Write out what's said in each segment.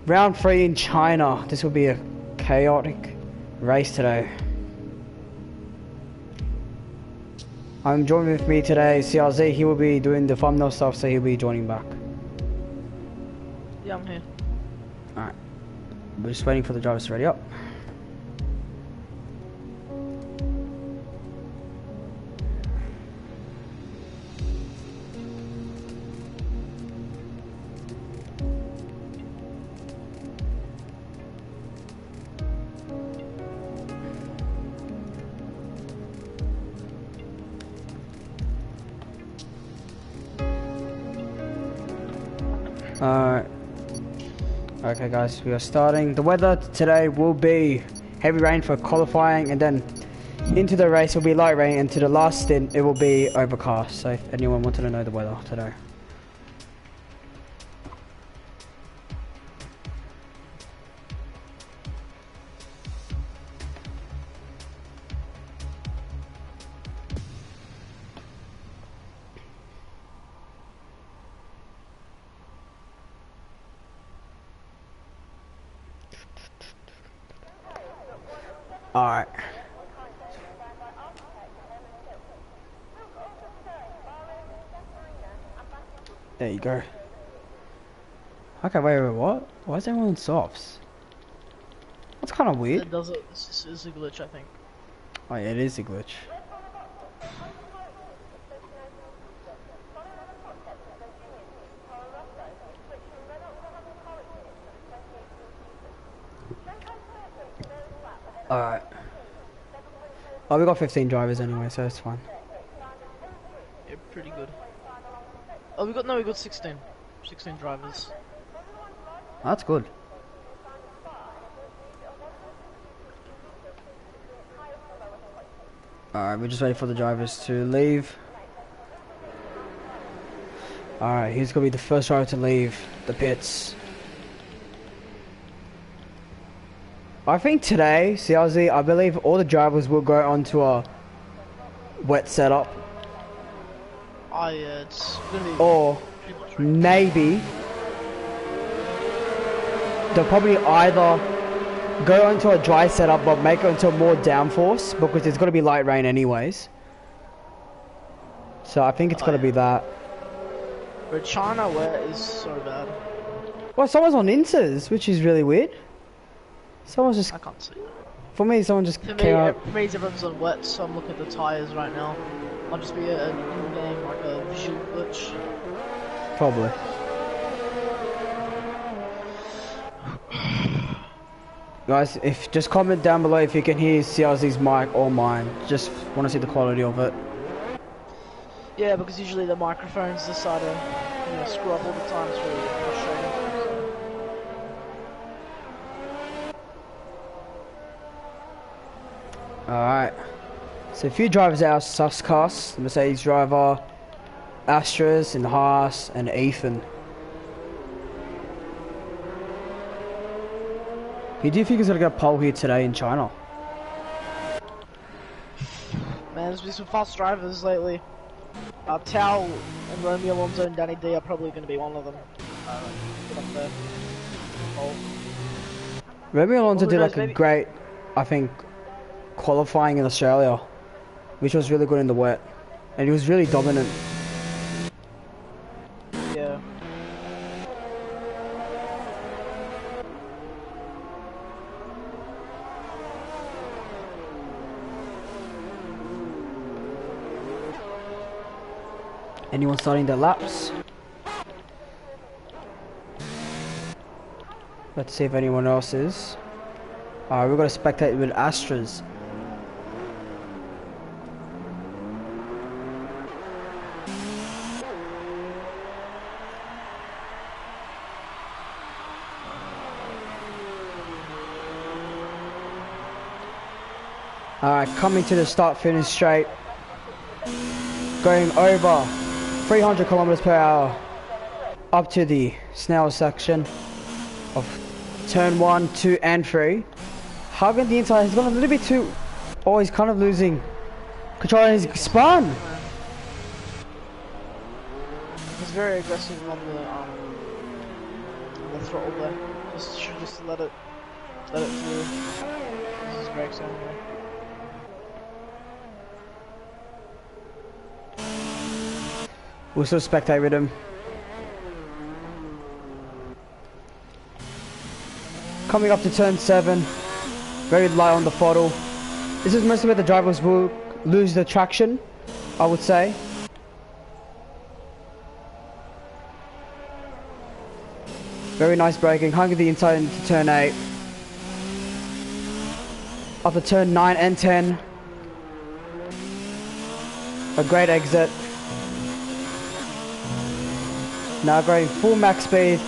Round 3 in China. This will be a chaotic race today. I'm joining with me today, CRZ. He will be doing the thumbnail stuff, so he'll be joining back. Yeah, I'm here. Alright. We're just waiting for the drivers to ready up. Alright. Okay guys, we are starting. The weather today will be heavy rain for qualifying, and then into the race will be light rain, and to the last stint it will be overcast. So if anyone wanted to know the weather today. Alright. There you go. Okay, wait, what? Why is everyone on softs? That's kind of weird. It does it. It's a glitch, I think. Oh yeah, it is a glitch. Alright. Oh, we got 15 drivers anyway, so it's fine. Yeah, pretty good. Oh, we got 16. 16 drivers. That's good. Alright, we're just waiting for the drivers to leave. Alright, he's gonna be the first driver to leave the pits. I think today, CRZ, I believe all the drivers will go onto a wet setup. Oh yeah, it's gonna be... Or maybe they'll probably either go into a dry setup but make it into a more downforce, because it's gonna be light rain anyways. So I think it's gonna be that. But China wet is so bad. Well, someone's on Intas, which is really weird. Someone's just... I can't see that. For me, someone just For came out... me, everyone's on wet, so I'm looking at the tyres right now. Might just be a in-game, like a visual glitch. Probably. Guys, if just comment down below if you can hear CRZ's mic or mine. Just want to see the quality of it. Yeah, because usually the microphones decide to screw up all the time. It's really frustrating. Alright. So a few drivers out of Suscast, the Mercedes driver, Astras and Haas and Ethan. Who do you think is going to get a pole here today in China? Man, there's been some fast drivers lately. Tao and Romeo Alonso and Danny D are probably going to be one of them. Get up there. Oh. Romeo Alonso did like maybe... a great, I think, qualifying in Australia, which was really good in the wet, and he was really dominant. Yeah. Anyone starting their laps? Let's see if anyone else is. Alright, we've got to spectate with Astras. Alright, coming to the start-finish straight. Going over 300 kilometers per hour up to the Snell section of turn 1, 2 and 3. Hugging the inside, he's gone a little bit too... Oh, he's kind of losing control of his spun. He's very aggressive on the throttle there. should just let it through. This is brakes anyway. We'll still spectate with him. Coming up to turn 7, very light on the throttle. This is mostly where the drivers will lose the traction, I would say. Very nice braking, hung the inside into turn 8. After turn 9 and 10, a great exit. Now going full max speed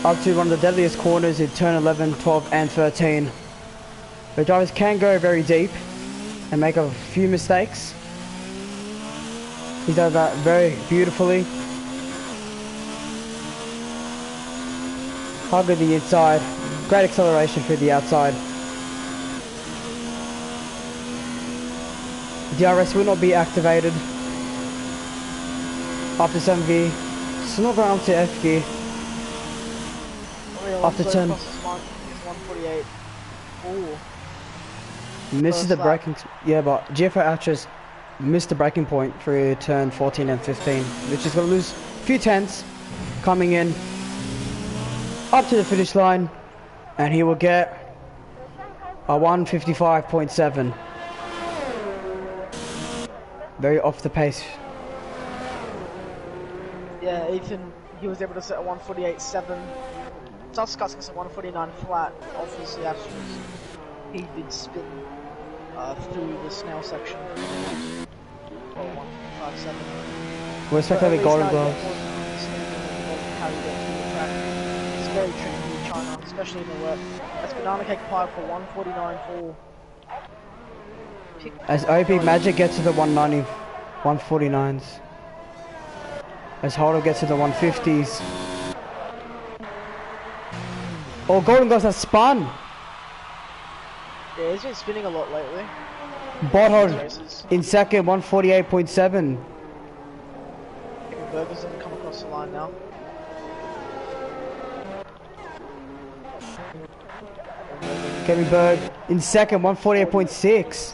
up to one of the deadliest corners in turn 11, 12 and 13. The drivers can go very deep and make a few mistakes. He does that very beautifully. Hug at the inside, great acceleration through the outside. DRS will not be activated after 7 gear. It's not going up to F gear. After turn. 148. Ooh. Misses the braking. Yeah, but GFO Actress missed the braking point through turn 14 and 15, which is going to lose a few tenths. Coming in up to the finish line, and he will get a 155.7. Very off the pace. Yeah, Ethan, he was able to set a 148.7. Tusk's gets a 149 flat off his Astros. He did spin through the snail section. 157. We're expecting the golden gloves. How you get through the track. It's very tricky in China, especially in the wet. That's Banana Cake Pie for 149.4. As OP Magic gets to the 190, 149s. As Holder gets to the 150s. Oh, Golden Gloves has spun! Yeah, he's been spinning a lot lately. Bothold in second, 148.7. Burgers doesn't come across the line now. Kevin Berg in second, 148.6.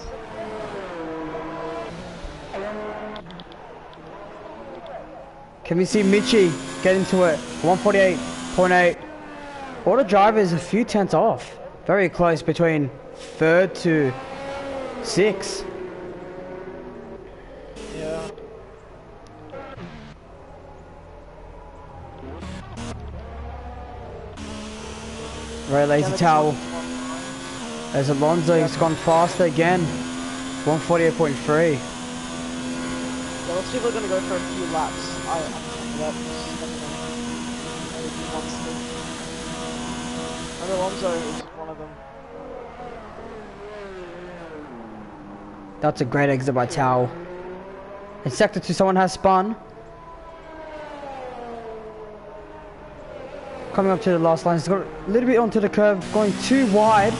Can we see Michi get into it? 148.8. All the drivers a few tenths off. Very close between third to 6. Yeah. Very lazy towel. As Alonso has gone faster again. 148.3. Yeah, lots of people are going to go for a few laps. I'm yep. And Alonso is one of them. That's a great exit by Towel. In sector 2, someone has spun. Coming up to the last line, he's got a little bit onto the curve, going too wide.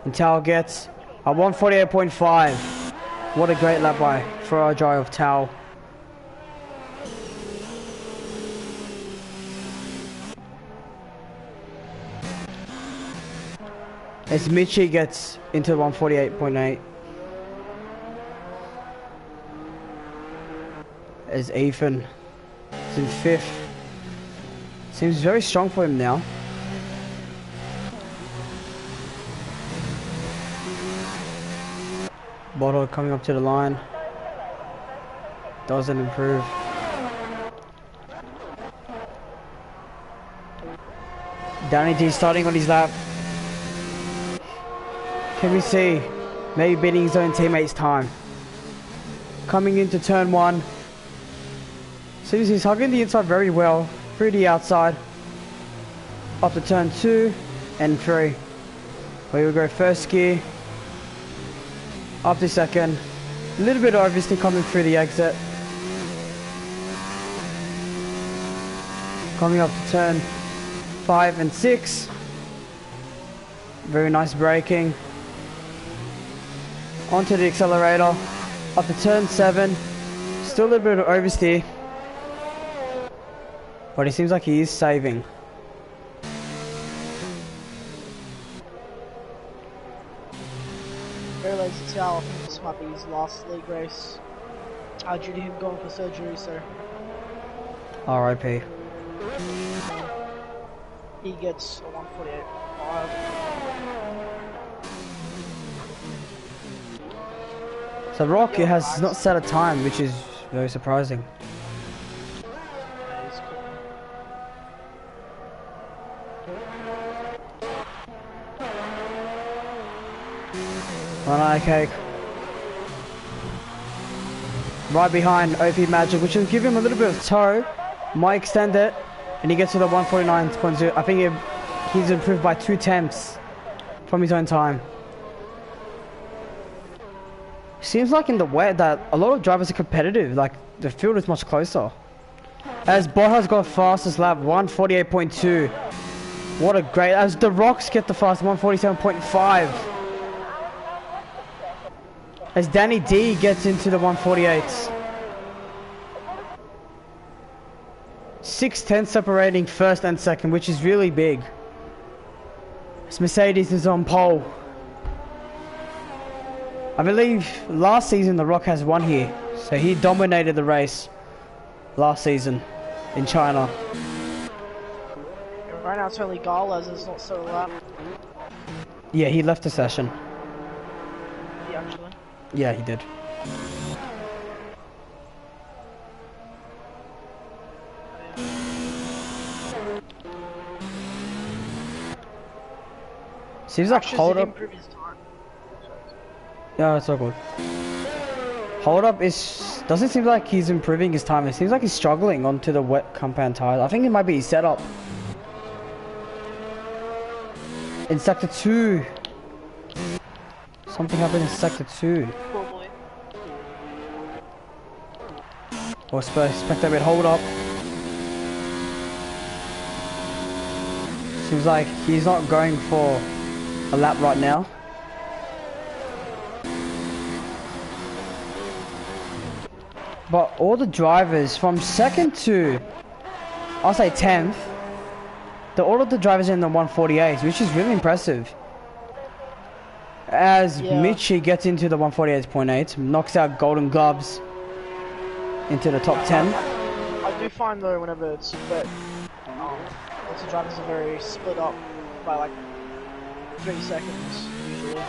And Towel gets a 148.5. What a great lap by Fragile of Towel. As Michi gets into 148.8. As Ethan is in 5th. Seems very strong for him now. Bottle coming up to the line. Doesn't improve. Danny D starting on his lap. Can we see? Maybe beating his own teammates' time. Coming into turn 1. Seems he's hugging the inside very well. Through the outside. Up to turn 2 and 3. We will go first gear. Up to second. A little bit obviously coming through the exit. Coming up to turn 5 and 6. Very nice braking. Onto the accelerator. Up to turn 7. Still a little bit of oversteer. But it seems like he is saving. Very lazy towel. I think this might be his last league race. Due to him going for surgery, so R.I.P. he gets a 148.5. So Rocky has not set a time, which is very surprising. Banana cake. Right behind OP Magic, which will give him a little bit of toe. Might extend it, and he gets to the 149.0. I think he's improved by 2 tenths from his own time. Seems like in the wet that a lot of drivers are competitive, like the field is much closer. As Bottas got fastest lap, 148.2. What a great, as the Rocks get the fast 147.5. As Danny D gets into the 148s. 6 tenths separating first and second, which is really big. As Mercedes is on pole. I believe last season the Rock has won here, so he dominated the race last season in China. Right now it's only Gala as not so lap. Yeah, he left the session. Yeah, actually. Yeah, he did. Seems like hold up. Yeah, it's all good. Hold up doesn't seem like he's improving his time. It seems like he's struggling onto the wet compound tires. I think it might be his setup. In sector 2. Something happened in sector 2. Probably. Or expect a bit hold up. Seems like he's not going for a lap right now. But all the drivers from second to, I'll say 10th, all of the drivers are in the 148s, which is really impressive. As Michi gets into the 148.8, knocks out Golden Gloves into the top 10. I do find though whenever it's wet, lots of drivers are very split up by like 3 seconds usually.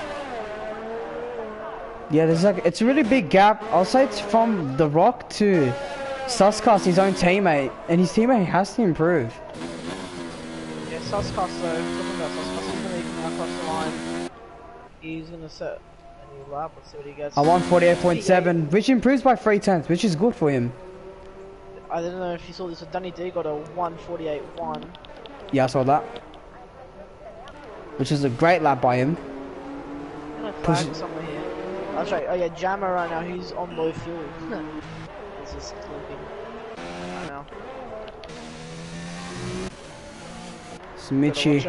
Yeah, it's a really big gap. I'll say it's from The Rock to Suskas, his own teammate, and his teammate has to improve. Yeah, Suskas though, talking about Suskas, he's gonna come across the line. He's gonna set a new lap, let's see what he gets. A 148.7, which improves by 3 tenths, which is good for him. I don't know if you saw this, but Danny D got a 148.1. Yeah, I saw that. Which is a great lap by him. Flag somewhere here. That's right, oh yeah, Jammer right now, he's on low fuel. He's just looking right now. Smitchy.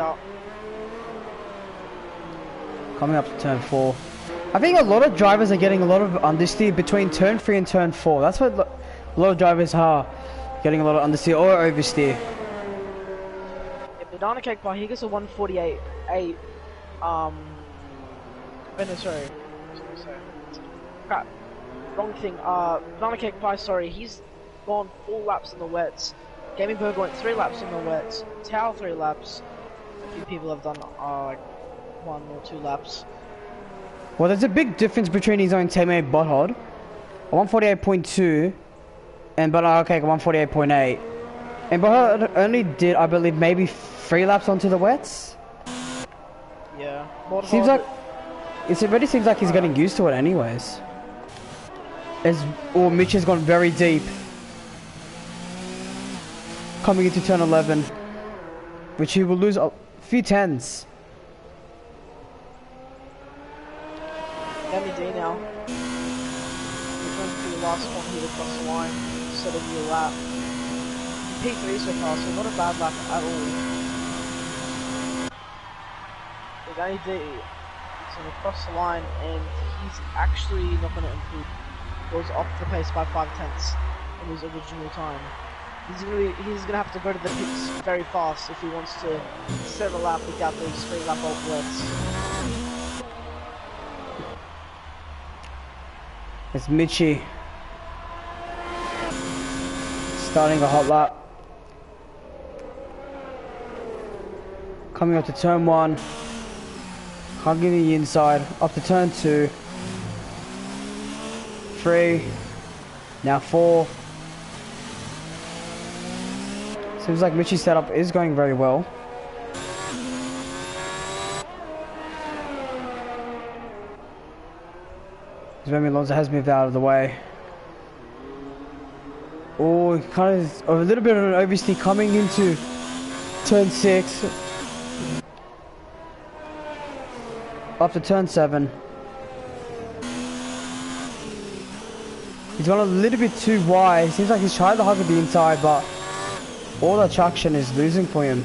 Coming up to turn 4. I think a lot of drivers are getting a lot of understeer between turn 3 and turn 4. That's what a lot of drivers are getting, a lot of understeer or oversteer. Yeah, Banana Cake Pie, he gets a 148.8. No, sorry. Crap. Wrong thing. Banana Cake Pie, sorry, he's gone 4 laps in the wets. Gaming Burger went 3 laps in the wets. Tao 3 laps. A few people have done like 1 or 2 laps. Well, there's a big difference between his own teammate Butthod, a 148.2, and Banana Cake a 148.8. And Butthod only did, I believe, maybe 3 laps onto the wets. Yeah. Seems like it already seems like he's getting used to it, anyways. Mitch has gone very deep. Coming into turn 11, which he will lose a few tenths. Danny D now. He's going to be the last one here across the line, set a new lap. P3 so far, so not a bad lap at all. So Danny D is going to cross the line, and he's actually not going to improve. Goes off the pace by 5 tenths from his original time. He's gonna have to go to the pits very fast if he wants to set a lap without those 3-lap old blitz. It's Mitchie starting a hot lap. Coming up to turn 1. Can't give you the inside. Up to turn 2. 3. Now 4. Seems like Mitchie's setup is going very well. Remy Alonso has moved out of the way. Oh, kind of a little bit of an oversteer coming into turn 6. Up to turn 7. He's gone a little bit too wide. Seems like he's trying to hug at the inside, but all the traction is losing for him.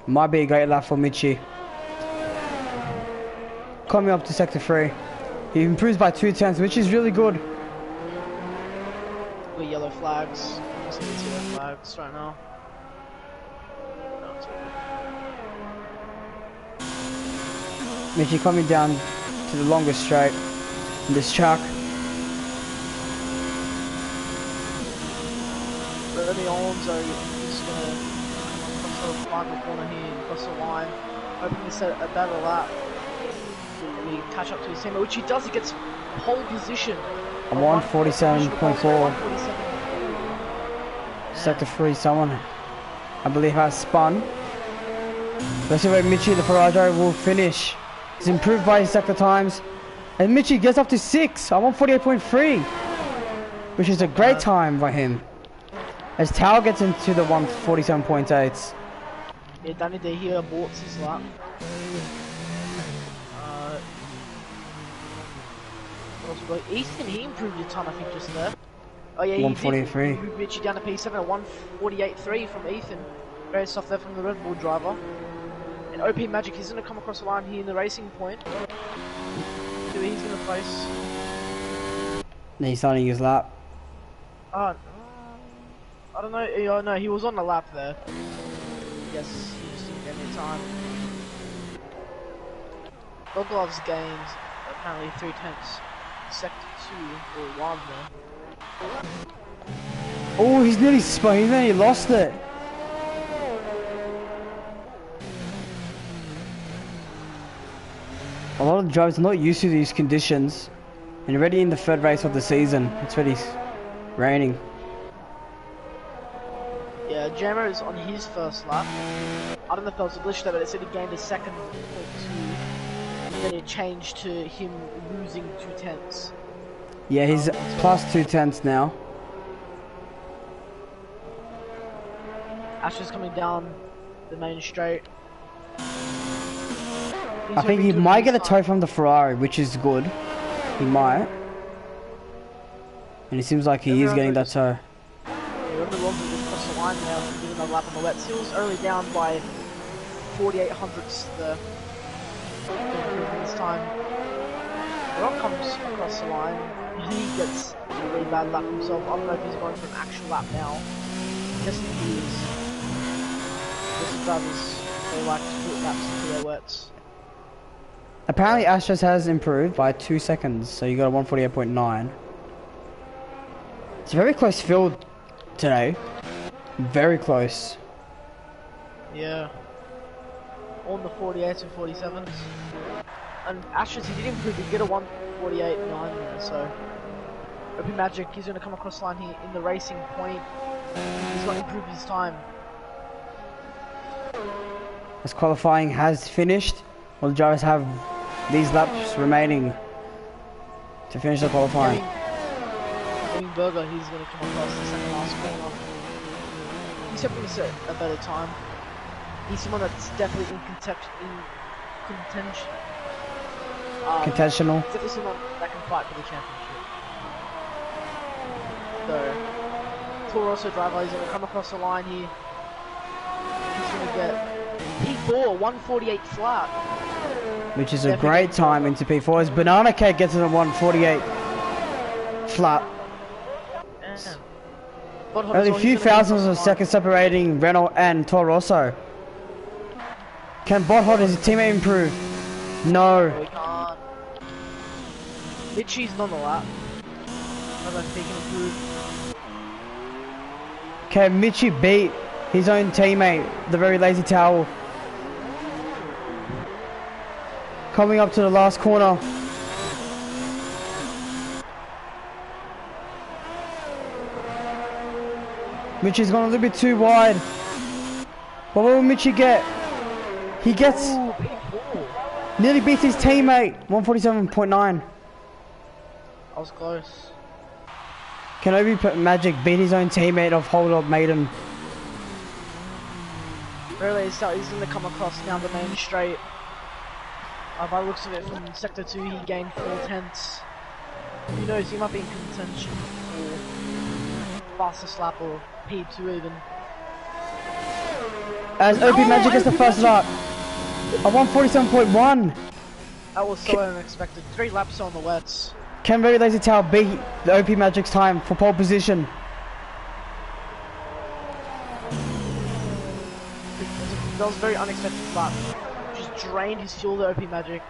Might be a great lap for Mitchie. Coming up to sector 3. He improves by 2 tenths, which is really good. Got yellow flags. Almost need yellow flags right now. Mitchie coming down to the longest straight in this track. Remy Alonso is going to cross the final corner here, cross the line, hoping to set a better lap. He catch up to his teammate, which he does. He gets pole position. 147.4. Sector 3, someone I believe has spun. Let's see where Mitchie, the Ferrari driver, will finish. He's improved by his sector times. And Mitchie gets up to 6 at 148.3, which is a great time by him. As Tao gets into the 147.8s. Yeah, Danny De Gea bought his lap. Ethan, he improved a ton, I think, just there. Oh yeah, he 143. did. He moved Mitchie down to P7 at 148.3 from Ethan. Very soft there from the Red Bull driver. And OP Magic, he's going to come across the line here in the racing point. Who he's going to place. And he's starting his lap. I don't know. Oh, no, he was on the lap there. Yes, he just didn't get any time. Dog Gloves gained apparently 3 tenths. Sector 2 or 1 there. Oh, he's nearly spun. He nearly lost it. A lot of drivers are not used to these conditions. And already in the 3rd race of the season. It's already raining. Yeah, Jammer is on his first lap. I don't know if there was a glitch there, but it said he gained a second .2. Then it changed to him losing 2 tenths. Yeah, he's plus 2 tenths now. Ash is coming down the main straight. I think he might get a tow from the Ferrari, which is good. He might. And it seems like he is getting that tow. Remember Lonzo just crossed the line now, giving another lap on the wet. Seals early down by 48 hundredths there. This time. Rock comes across the line. He gets a really bad lap himself. I don't know if he's going for an actual lap now. I'm guessing he is. This drivers, they like to put laps into their wets. Apparently Astros has improved by 2 seconds, so you got a 148.9. It's a very close field today. Very close. Yeah. On the 48s and 47s. And Astros, he did improve, he get a 148.9 there, so OP Magic, he's going to come across the line here in the racing point. He's going to improve his time. As qualifying has finished, all the drivers have these laps remaining to finish the qualifying. Burger, he's going to come across the second last corner. He's hoping to set a better time. He's someone that's definitely in contention. Contentional. Definitely someone that can fight for the championship. So, Toro Rosso driver, he's going to come across the line here. He's going to get... P4, 148 flat. Which is a great time into P4 as Banana Cake gets in a 148 flat. Only a few thousandths of a second separating Renault and Toro Rosso. Can Botthot his teammate improve? No. We can't. Mitchie's on the lap. I don't know if he can improve. Can Mitchie beat his own teammate, the very lazy towel? Coming up to the last corner. Mitchie's gone a little bit too wide. What will Mitchie get? He gets... nearly beats his teammate. 147.9. I was close. Can Obi Magic beat his own teammate of Hold Up Maiden? Really, he's going to come across now the main straight. By the looks of it, from Sector 2 he gained 4 tenths. Who knows, he might be in contention for fastest lap or P2 even. As OP Magic gets the first lap. A 147.1. That was so unexpected. 3 laps on the wets. Can Very Lazy Tail beat the OP Magic's time for pole position? That was a very unexpected lap. Just drained his fuel to OP Magic.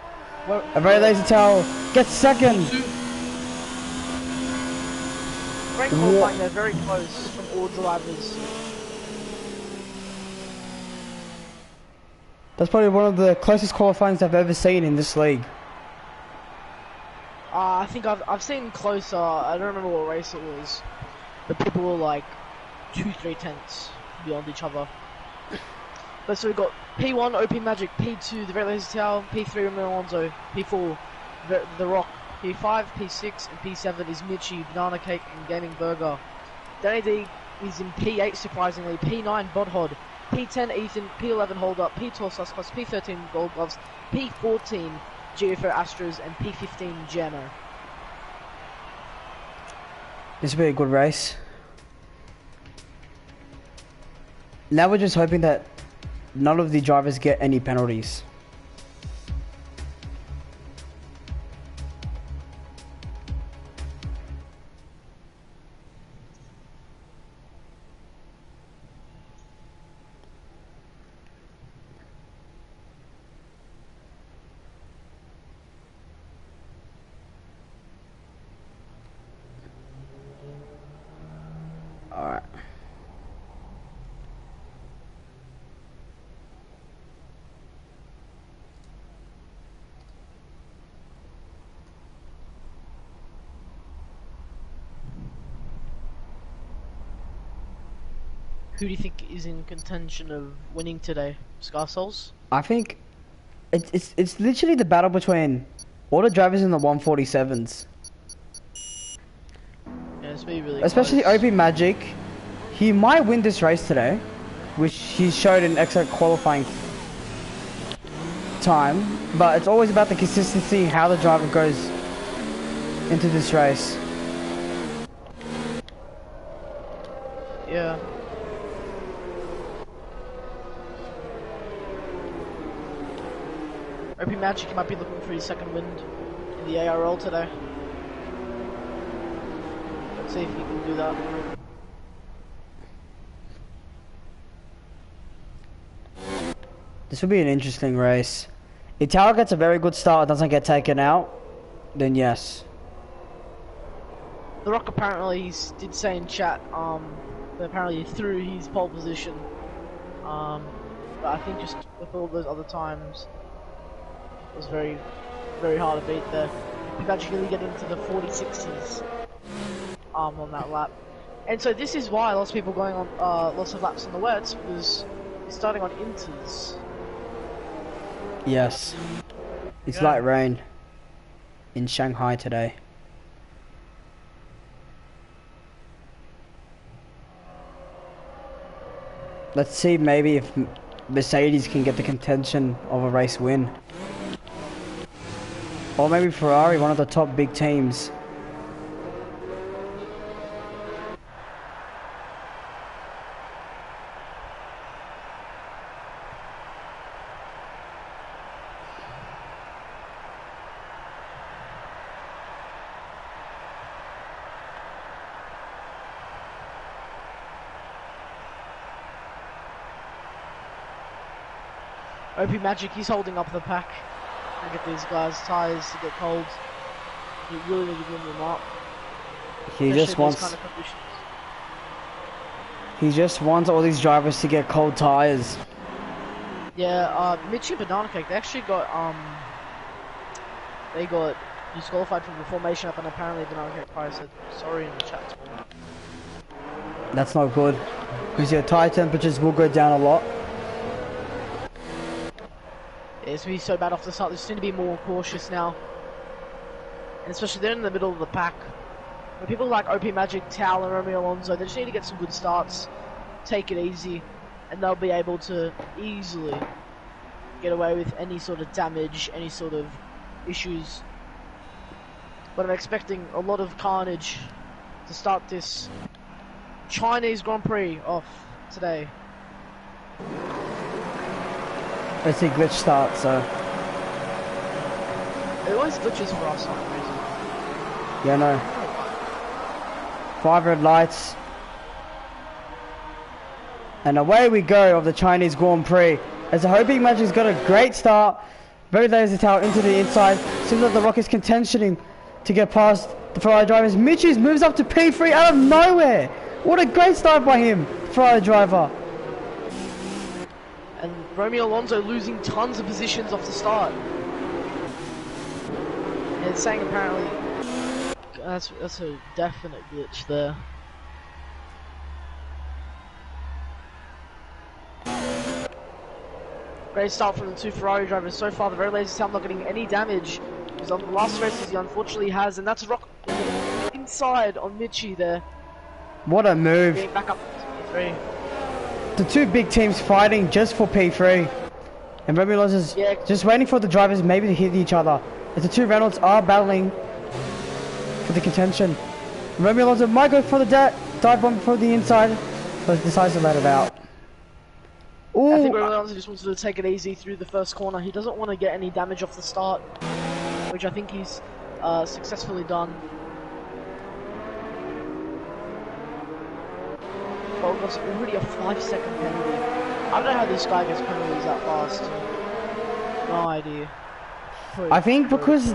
A Very Lazy Tail gets second. Great qualifying there, very close from all drivers. That's probably one of the closest qualifyings I've ever seen in this league. I think I've seen closer. I don't remember what race it was, but people were like 2-3 tenths beyond each other. But so we got P1 OP Magic, P2 the Very Lazy Tail, P3 Romeo Alonso, P4 the Rock, P5 P6 and P7 is Mitchie, Banana Cake and Gaming Burger. Danny D is in P8 surprisingly, P9 Bodhod, P10 Ethan, P11 Hold Up, P12 Suscos, P13 Gold Gloves, P14 GFO Astros and P15 Jano. This will be a good race. Now we're just hoping that none of the drivers get any penalties. Alright. Who do you think is in contention of winning today? Scarsouls? I think it's literally the battle between all the drivers in the 147s. Yeah, it's really especially close. OP Magic. He might win this race today, which he showed in excellent qualifying time, but it's always about the consistency, how the driver goes into this race. Yeah. OP Magic might be looking for his second wind in the ARL today. Let's see if he can do that. This will be an interesting race. If Tower gets a very good start, doesn't get taken out, then yes. The Rock apparently did say in chat, that apparently he threw his pole position. But I think just with all those other times, it was very, very hard to beat there. He managed to really get into the 46s on that lap. And so this is why lots of people going on lots of laps on the wets, because he's starting on inters. Yes. It's light rain in Shanghai today. Let's see maybe if Mercedes can get the contention of a race win. Or maybe Ferrari, one of the top big teams. OP Magic, he's holding up the pack. Look at these guys' tyres to get cold. You really need to warm them up. He just wants. Kind of conditions. He just wants all these drivers to get cold tyres. Yeah, Mitchie and Banana Cake, they actually got disqualified from the formation up, and apparently Banana Cake Prix said sorry in the chat. That's not good, because your tyre temperatures will go down a lot. Yeah, it's going to be so bad off the start. They just need to be more cautious now. And especially they're in the middle of the pack. When people like OP Magic, Tal and Romeo Alonso, they just need to get some good starts, take it easy, and they'll be able to easily get away with any sort of damage, any sort of issues. But I'm expecting a lot of carnage to start this Chinese Grand Prix off today. It's a glitch start, so... It always glitches for us for some reason. Yeah, no. 5 red lights. And away we go of the Chinese Grand Prix. As the Hoping Magic's got a great start. Very lazy tower into the inside. Seems like the Rock is contentioning to get past the Ferrari drivers. Mitchie's moves up to P3 out of nowhere. What a great start by him, Ferrari driver. And Romeo Alonso losing tons of positions off the start. And it's saying apparently that's a definite glitch there. Great start from the two Ferrari drivers so far. The very lazy town not getting any damage. Because on the last races he unfortunately has, and that's Rock inside on Mitchie there. What a move. Getting back up to P3. The two big teams fighting just for P3. And Romeo Alonso's just waiting for the drivers maybe to hit each other. As the two Reynolds are battling for the contention. Romeo Alonso might go for the dive bomb for the inside, but decides to let it out. Ooh. I think Romeo Alonso just wants to take it easy through the first corner. He doesn't want to get any damage off the start, which I think he's successfully done. But it was already a 5-second penalty. I don't know how this guy gets penalties that fast. No idea. I think because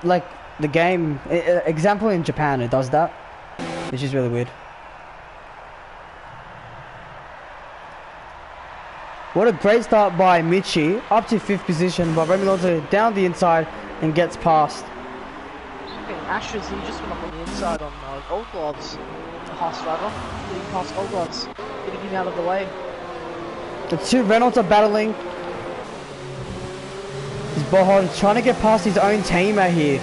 like the game, example in Japan, it does that, which is really weird. What a great start by Mitchie, up to 5th position, but Romeo Alonso down the inside and gets past. Ashes, he just went up on the inside on Gold Gloves. The Haas driver, getting past Gold Gloves, getting him out of the way. The two Reynolds are battling. This Bohon trying to get past his own teammate here.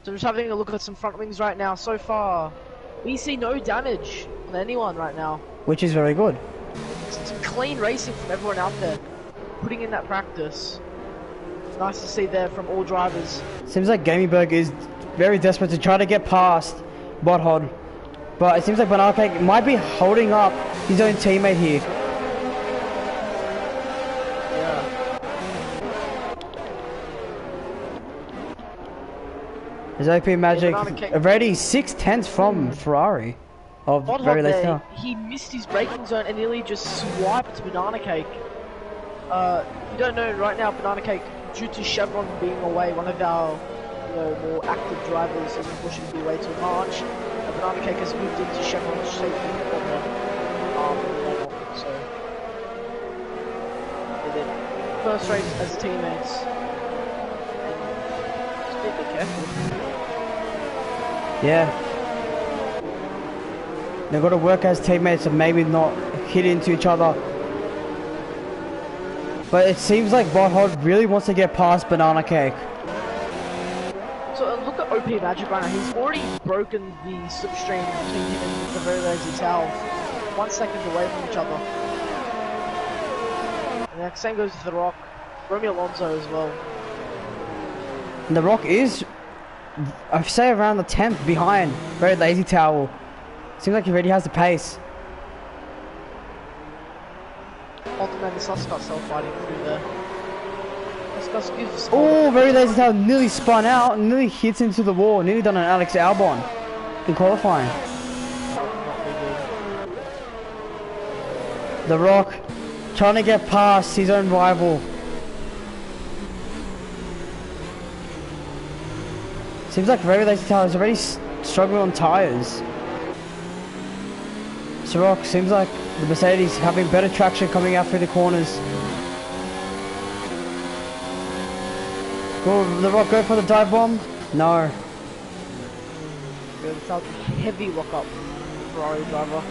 So just having a look at some front wings right now. So far, we see no damage on anyone right now. Which is very good. It's clean racing from everyone out there, putting in that practice. Nice to see there from all drivers. Seems like Gamingberg is very desperate to try to get past Bothod. But it seems like Banana Cake might be holding up his own teammate here. Yeah. There's OP Magic already 6/10 from Ferrari. Of very late now. He missed his braking zone and nearly just swiped Banana Cake. If you don't know, right now Banana Cake, due to Chevron being away, one of our more active drivers is unfortunately to be away till March. Banana Cake has moved into Chevron's safety corner. So their first race as teammates. And just be a bit careful. Yeah. They've got to work as teammates and maybe not hit into each other. But it seems like Bothod really wants to get past Banana Cake. So look at OP Magic right now. He's already broken the slipstream between him and the very lazy Tal. 1 second away from each other. And the same goes with The Rock. Romeo Alonso as well. And The Rock is, I'd say, around the 10th behind very lazy Towel. Seems like he already has the pace. Ultimate Suscott self-fighting through there. Suscott gives... Oh, very lazy Towel nearly spun out, nearly hits into the wall, nearly done an Alex Albon in qualifying. The Rock Trying to get past his own rival. Seems like Ray Lazy Tail is already struggling on tyres. Ciroc, seems like the Mercedes having better traction coming out through the corners. Will the Rock go for the dive bomb? No. It's a heavy lock up for Ferrari driver.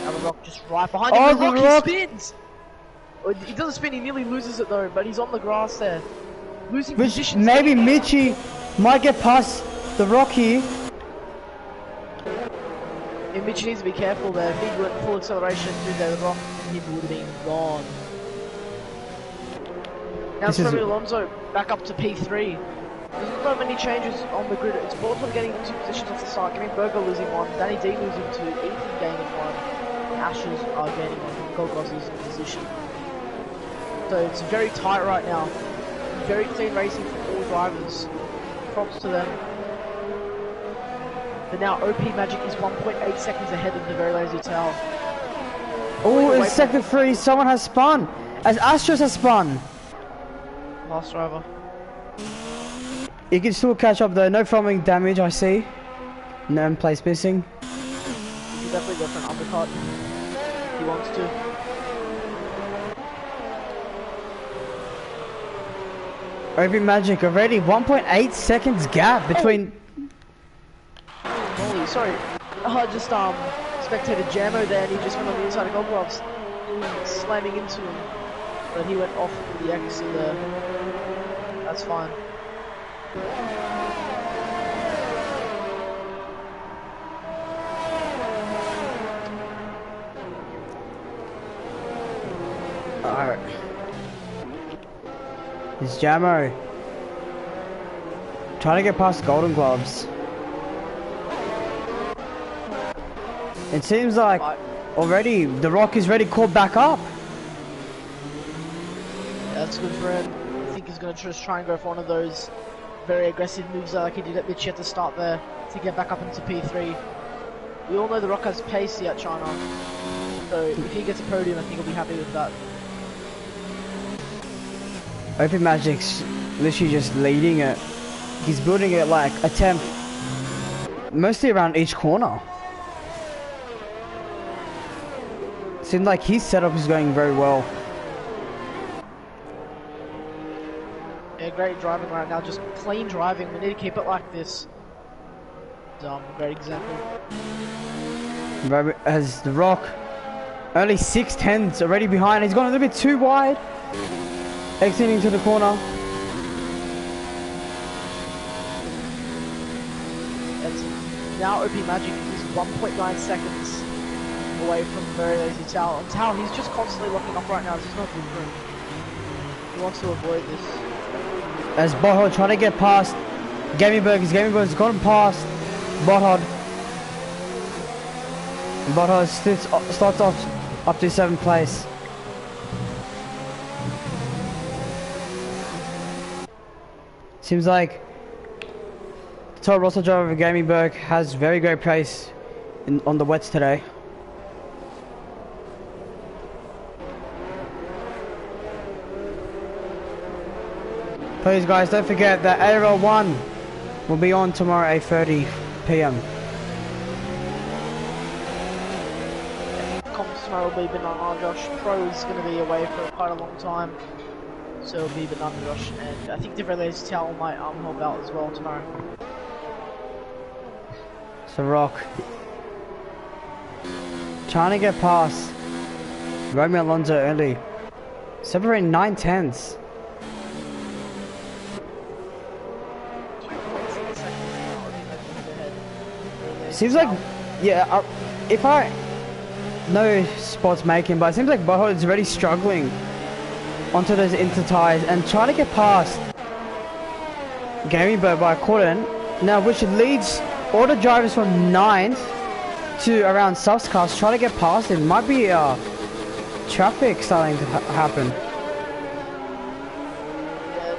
And the Rock just right behind him. Oh, The the Rock, Rock! he spins! He doesn't spin, he nearly loses it though, but he's on the grass there. Losing position. Maybe Mitchie might get past the Rock here. Yeah, Mitch needs to be careful there. If he went full acceleration through there, the Rock, he would have been gone. Now it's Fernando Alonso back up to P3. There's not many changes on the grid. It's Baldwin getting 2 positions off the start, giving Berger losing 1, Danny D losing 2, Ethan gaining 1, Ashes are gaining 1, Golgos losing a position. So it's very tight right now. Very clean racing for all drivers. Props to them. But now OP Magic is 1.8 seconds ahead of the Very Lazy Tail. Oh, in sector 3, someone has spun. As Astros has spun. Last driver. He can still catch up though, no following damage I see. No place missing. He can definitely go for an uppercut if he wants to. OP Magic already 1.8 seconds gap between... Holy, sorry. I just spectated Jammo there and he just went on the inside of Goldgloves, slamming into him. But he went off the exit there. That's fine. Alright. It's Jammo. Trying to get past Golden Gloves. It seems like already the Rock is ready caught back up. Yeah, that's good for him. I think he's going to just try and go for one of those very aggressive moves like he did at Mitchie at the start there to get back up into P3. We all know the Rock has pace here at China, so if he gets a podium I think he'll be happy with that. OP Magic's literally just leading it. He's building it like a temp, mostly around each corner. Seems like his setup is going very well. Yeah, great driving right now, just clean driving. We need to keep it like this. Great example. As the Rock, only 6/10s already behind. He's gone a little bit too wide. Exiting to the corner. Now OP Magic is 1.9 seconds away from Very Lazy Tail. And Tail, he's just constantly locking up right now. This is not good for him. He wants to avoid this. As Bothod trying to get past Gamingberg's gone past Bothod. Bothod starts off up to 7th place. Seems like the Toro Rosso driver of Gamingberg has very great pace on the wets today. Please guys, don't forget that ARL1 will be on tomorrow at 8:30 PM. Comps tomorrow will be Banana Josh. Pro is going to be away for quite a long time. So it'll be Banana Josh, and I think the Very Lazy Tail might help out as well tomorrow. So Rock trying to get past Romeo Alonso early. Separating 9/10s. Seems like, yeah, if I no spots making, but it seems like Boho is already struggling onto those inter tires and trying to get past Gamingberg by a quarter now, which leads all the drivers from 9th to around subs cars trying to get past him. Might be traffic starting to happen. Yeah,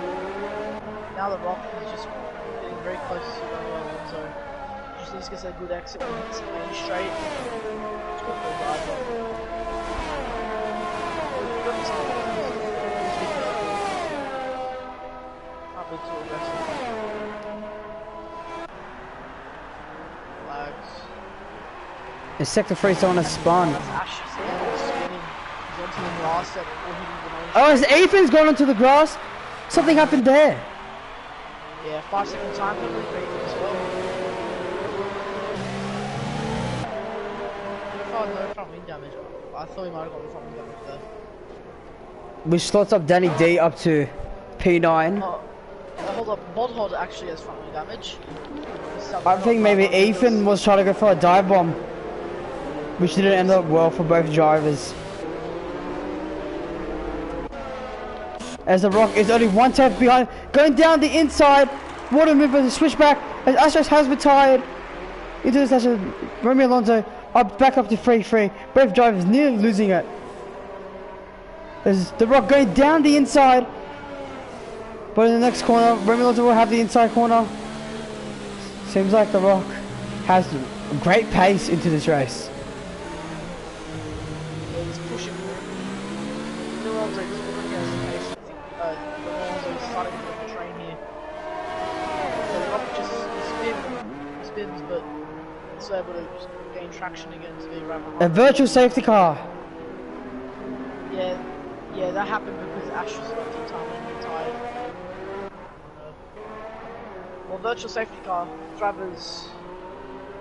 now the Rock is just getting very close to Romeo Alonso. Just needs to get a good exit when it's main straight. Can't be too aggressive. Flags. In sector 3, someone has spawned. That's Ash's spinning. He's onto the grass there before hitting the nose. Oh, has Ethan's gone onto the grass? Something happened there. Yeah, 5-second time penalty for Ethan as well. No front wing damage. I thought he might have got the front wing damage there. Which slots up Danny D up to P9. Hold up, Bodhod actually has front wing damage. I think maybe Ethan was trying to go for a dive bomb, which didn't end up well for both drivers. As the Rock is only one tap behind, going down the inside. Water movement, the switchback. As Astros has retired into the session. Romeo Alonso up back up to 3-3. Both drivers nearly losing it. As the Rock going down the inside. But in the next corner, Romeo Alonso will have the inside corner. Seems like the Rock has great pace into this race. Yeah, he's pushing through. Alonso is looking at his pace. Alonso is starting to get the train here. So the Rock just spins, but it's able to just gain traction again to be rapid. A virtual safety car. Yeah, that happened because Ash was left time when he retired. Well, virtual safety car, drivers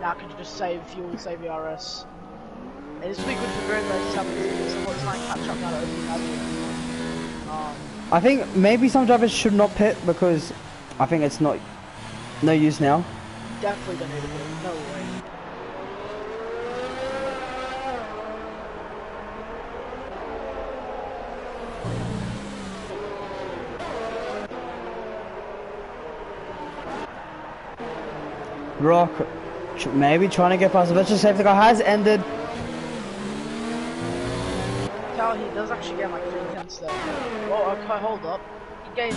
now can just save fuel, save ERS. And it's really good for during races happening because someone's trying to catch up now to open hazard. I think maybe some drivers should not pit because I think it's no use now. Definitely don't need to pit, no way. Rock maybe trying to get past the virtual safety car has ended. Cal, he does actually gain like 3/10 there. Well, okay, hold up. He gains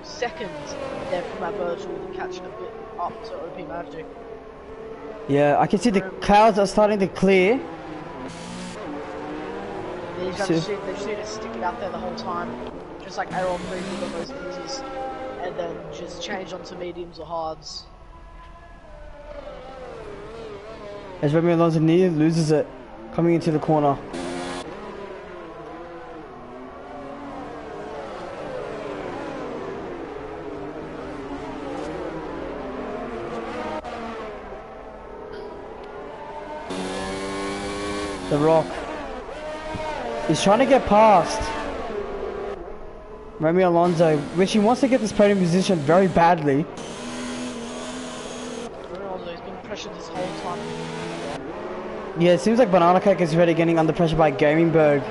seconds there from that virtual to catch a bit up to OP Magic. Yeah, I can see the clouds are starting to clear. They just need to stick it out there the whole time, just like ARL2 did on those pizzas, and then just change onto mediums or hards. As Romeo Alonso nearly loses it, coming into the corner. The Rock is trying to get past Romeo Alonso, which he wants to get this podium position very badly. Romeo Alonso's been pressured this whole time. Yeah, it seems like Banana Cake is already getting under pressure by Gamingberg.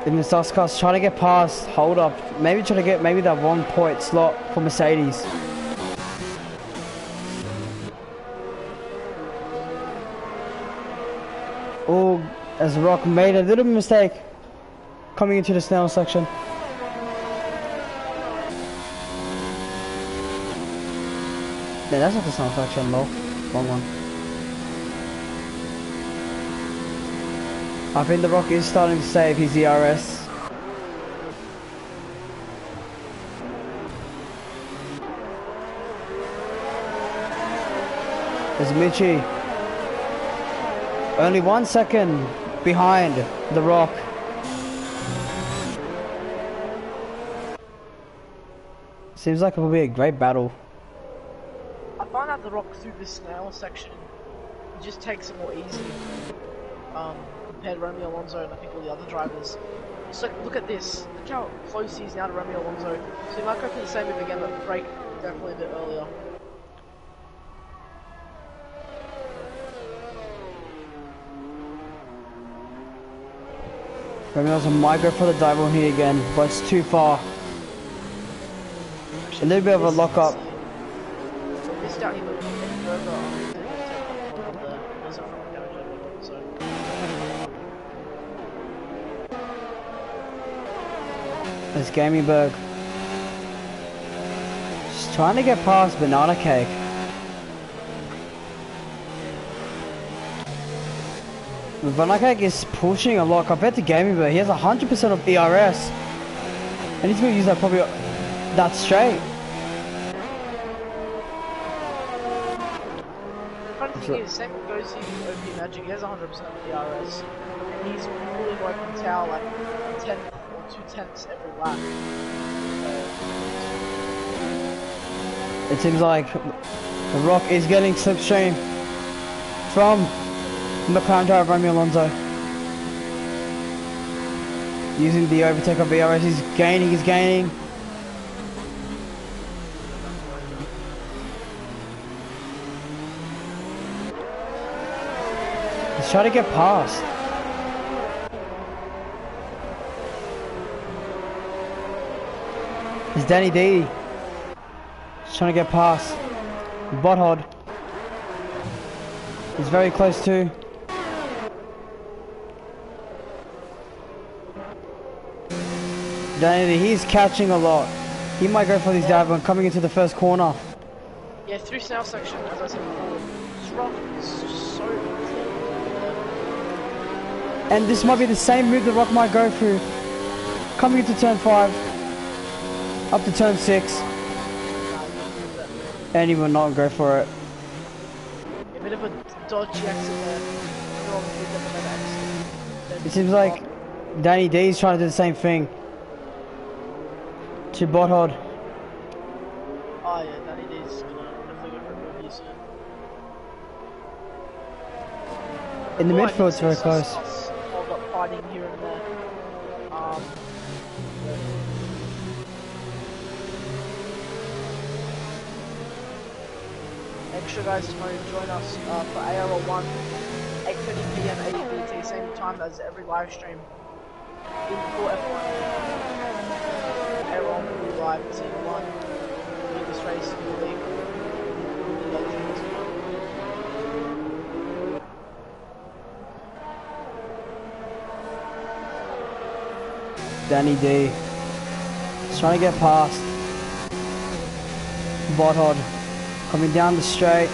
In the Dust Cast, trying to get past, hold up, maybe trying to get that 1 point slot for Mercedes. Oh, as Rock made a little mistake coming into the Snell section. Yeah, that's not the Snell section, low. Wrong one. I think the Rock is starting to save his ERS. There's Michi. Only 1 second behind the Rock. Seems like it will be a great battle. I find out the Rock through this Snail section, it just takes it more easy compared to Romeo Alonso and I think all the other drivers. So look at this, look how close he is now to Romeo Alonso. So he might go for the same move again, but brake definitely a bit earlier. Romeo Alonso might go for the dive on here again, but it's too far. A little bit of a lock up. Missed out, he would have been further on the there's a front damage so. There's Gamingberg. Just trying to get past Banana Cake. Vanakak is pushing a lot compared to gaming, but he has 100% of ERS. And he's going to use that probably that straight. Funny thing is, same goes here with OP Magic, he has 100% of ERS. And he's pulling like Tau like 10 or 2/10 every lap. It seems like the Rock is getting slipstream from McLaren driver Romeo Alonso. Using the overtake of ERS, he's gaining. He's trying to get past. It's Danny D. He's trying to get past. Butthod. He's very close too. Danny D, he's catching a lot. He might go for this dive when coming into the first corner. Yeah, through snail section, as I said before, this rock is so easy. And this might be the same move the Rock might go through. Coming into turn 5, up to turn 6. And he will not go for it. A bit of a dodgy accident. It seems like Danny D is trying to do the same thing. To Butthod. Oh yeah, Danny D's gonna definitely go for a review soon. In the midfield, it's very close. Hold up fighting here and there. Make sure guys tomorrow join us for ARL1, 8:30 PM AEDT, same time as every live stream in for F1. ARL will be live at Season 1. Biggest race in the league. Danny D. He's trying to get past. Butthod. Coming down the straight.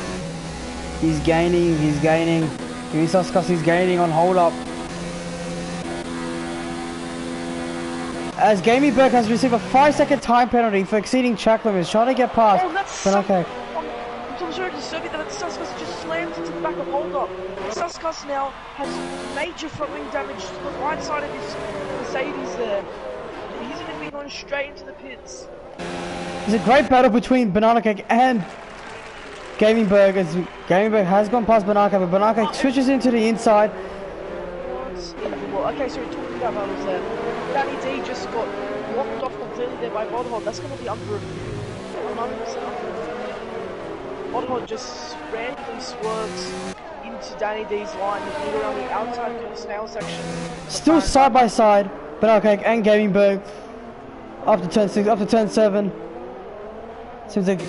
He's gaining. He's gaining on hold up. As Gaming Berg has received a 5-second time penalty for exceeding track limits, trying to get past. Oh, that's okay. I'm so sorry to disturb you that Suskas just slammed into the back of hold up. Suskas now has major front wing damage to the right side of his Mercedes there. He's going to be going straight into the pits. It's a great battle between Banana Cake and Gaming Berg, as Gaming Berg has gone past Banana Cake, but Banana Cake switches into the inside. Okay, so we're talking about battles there. Danny D just got locked off completely there by Bodhod. That's going to be under review. 100% under review. Bodhod just randomly swerves into Danny D's line. He's moving around the outside through the snail section. Still side by side, Banana Cake and Gaming Berg. Up to turn 6, up to turn 7. Seems like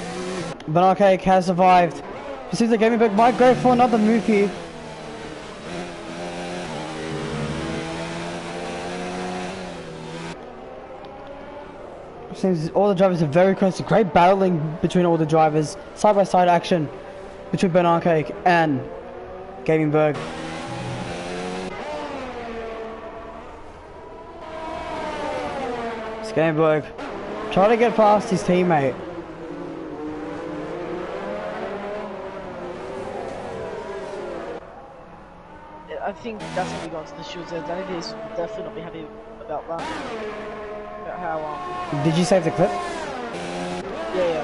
Banana Cake has survived. It seems like Gaming Berg might go for another move here. Seems all the drivers are very close. Great battling between all the drivers. Side by side action between Banana Cake and Gaming Berg. It's Gaming Berg trying to get past his teammate. I think that's going to be going to the shields there. Danny D will definitely not be happy about that. About how Did you save the clip? Yeah.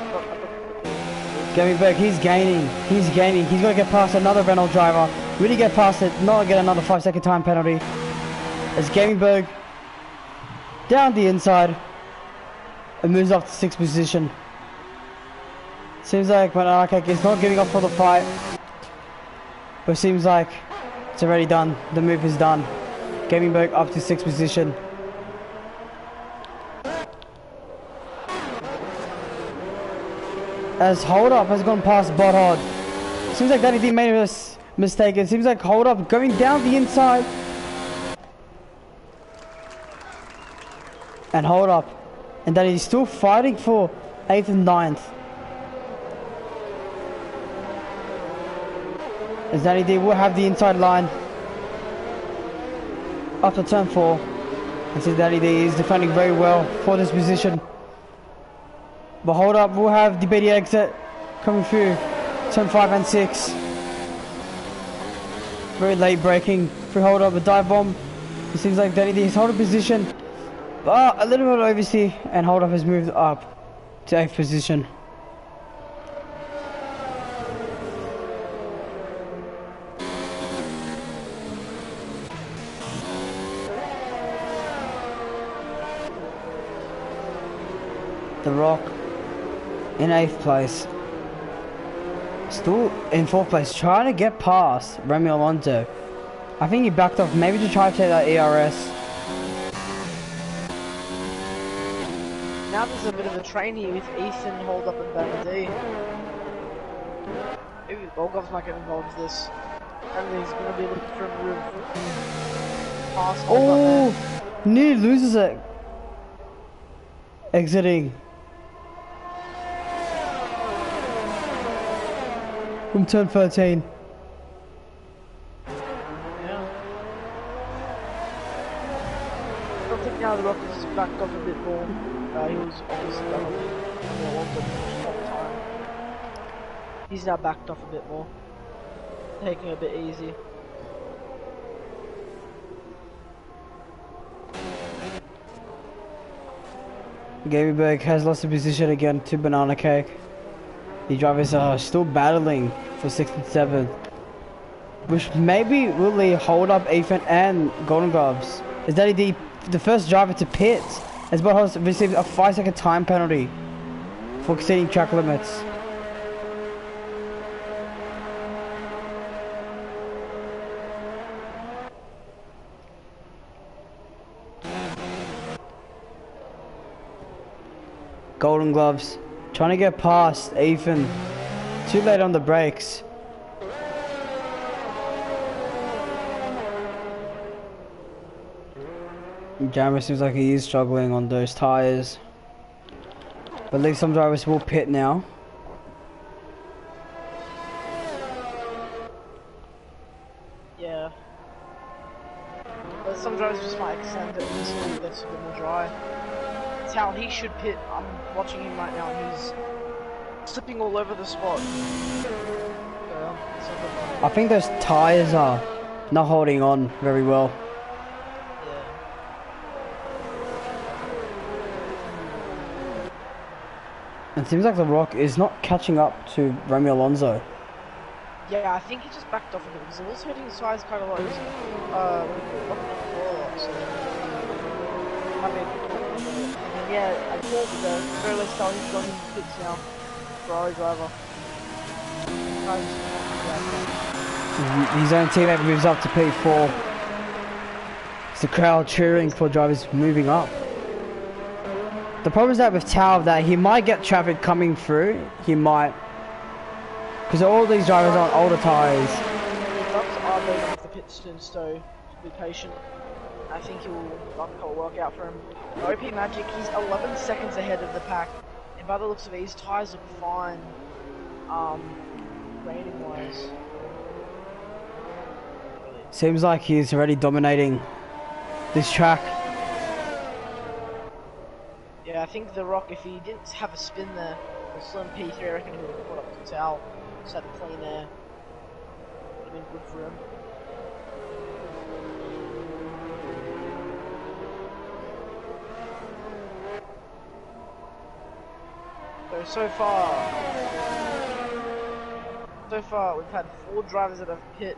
Gaming Berg, he's gaining. He's got to get past another Renault driver. Really get past it, not get another 5-second time penalty. As Gaming Berg down the inside and moves up to 6th position. Seems like Banana Cake is not giving up for the fight, but seems like it's already done. The move is done. Gaming Berg up to 6th position. As Hold Up has gone past Butthod. Seems like Danny D made a mistake. It seems like Hold Up going down the inside. And Hold Up. And Danny's still fighting for 8th and 9th. As Danny D will have the inside line. after turn 4. And since that AEDT is defending very well for this position. But hold up, we'll have the BD exit coming through turn 5 and 6. Very late braking. Free hold up, a dive bomb. It seems like that AEDT is holding position. But a little bit of oversteer, and hold up has moved up to 8th position. The Rock in 8th place. Still in 4th place, trying to get past Remy Alonso. I think he backed off, maybe to try to take that ERS. Now there's a bit of a train here with Ethan, Hold Up and Danny D. Maybe the Golgovs might get involved with this. And he's going to be looking for a room past Hold Up there. Nearly loses it. Exiting. From turn 13. Yeah. I think now the Rock is backed off a bit more. He was obviously done a long time. He's now backed off a bit more. Taking it a bit easy. Garyberg has lost the position again to Banana Cake. The drivers are still battling for 6th and 7th, which maybe will lead Hold Up, Ethan and Golden Gloves. Is that the first driver to pit, as well as received a 5-second time penalty for exceeding track limits. Golden Gloves trying to get past Ethan. Too late on the brakes. Jammer seems like he is struggling on those tyres. I believe some drivers will pit now. Yeah. But some drivers just might extend it until it gets a bit more dry. That's how he should pit. I'm watching him right now and he's slipping all over the spot. I think those tyres are not holding on very well. It seems like the Rock is not catching up to Remy Alonso. Yeah, I think he just backed off a bit because he was hitting his size quite a lot. He was so, I mean, yeah, I thought with the very last style he's gone into pits now. Ferrari driver. His own teammate moves up to P4. It's the crowd cheering for drivers moving up. The problem is that with Tao that he might get traffic coming through. He might, because all these drivers are on older tyres. Trucks are moving with the pit stint, so be patient. I think he'll work out for him. OP Magic, he's 11 seconds ahead of the pack, and by the looks of it, his tyres look fine. Rating wise, seems like he's already dominating this track. Yeah, I think The Rock, if he didn't have a spin there, the slim P3, I reckon he would have caught up to Tao. Just had a clean air. Would have been good for him. So far we've had 4 drivers that have pit.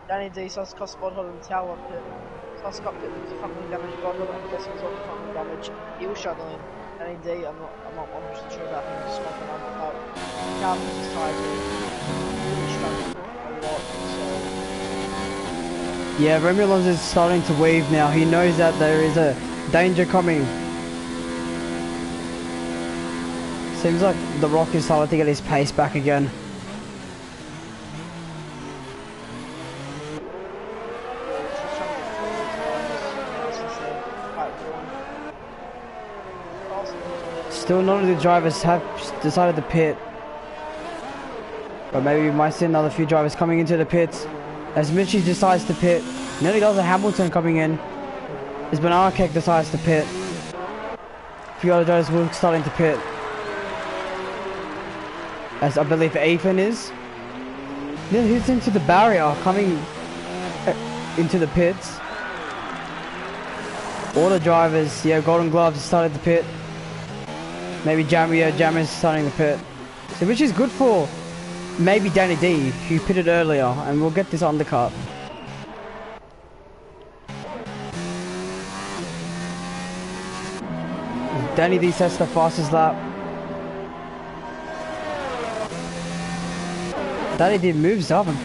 Danny D, Suskot, Spot Holder and Tao on pit. Suskot pit with the front wing damage, Spot Holder and guessing was on the front wing damage. He was struggling. Danny D, I'm not 100% sure about him, just smoking on, but Tao was just tired to really struggling a lot, so. Yeah, Remy Alonso is starting to weave now. He knows that there is a danger coming. Seems like The Rock is starting to get his pace back again. Still, none of the drivers have decided to pit. But maybe we might see another few drivers coming into the pits. As Mitchie decides to pit, nearly does a Hamilton coming in. As Banana Cake decides to pit. A few other drivers will starting to pit. As I believe Ethan is. Then he's into the barrier, coming into the pits. All the drivers, yeah, Golden Gloves started to pit. Maybe Jammer's starting to pit. So which is good for maybe Danny D, who pitted earlier, and we'll get this undercut. Danny D sets the fastest lap. Danny D moves up and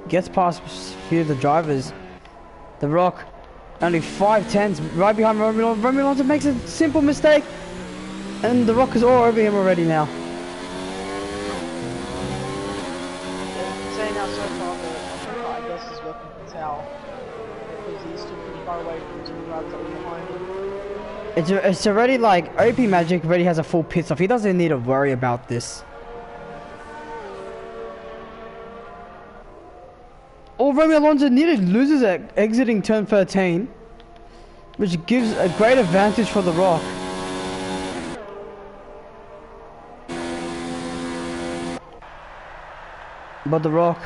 gets past a few of the drivers. The Rock, only 5/10s, right behind Romeo. Romeo Alonso makes a simple mistake, and the Rock is all over him already now. Saying out so far that I guess is working for Tao, because he's still pretty far away from two drivers that are behind him. It's already like OP Magic already has a full pit stop. He doesn't need to worry about this. Oh, Romeo Alonso nearly loses at exiting turn 13, which gives a great advantage for the Rock. But the Rock,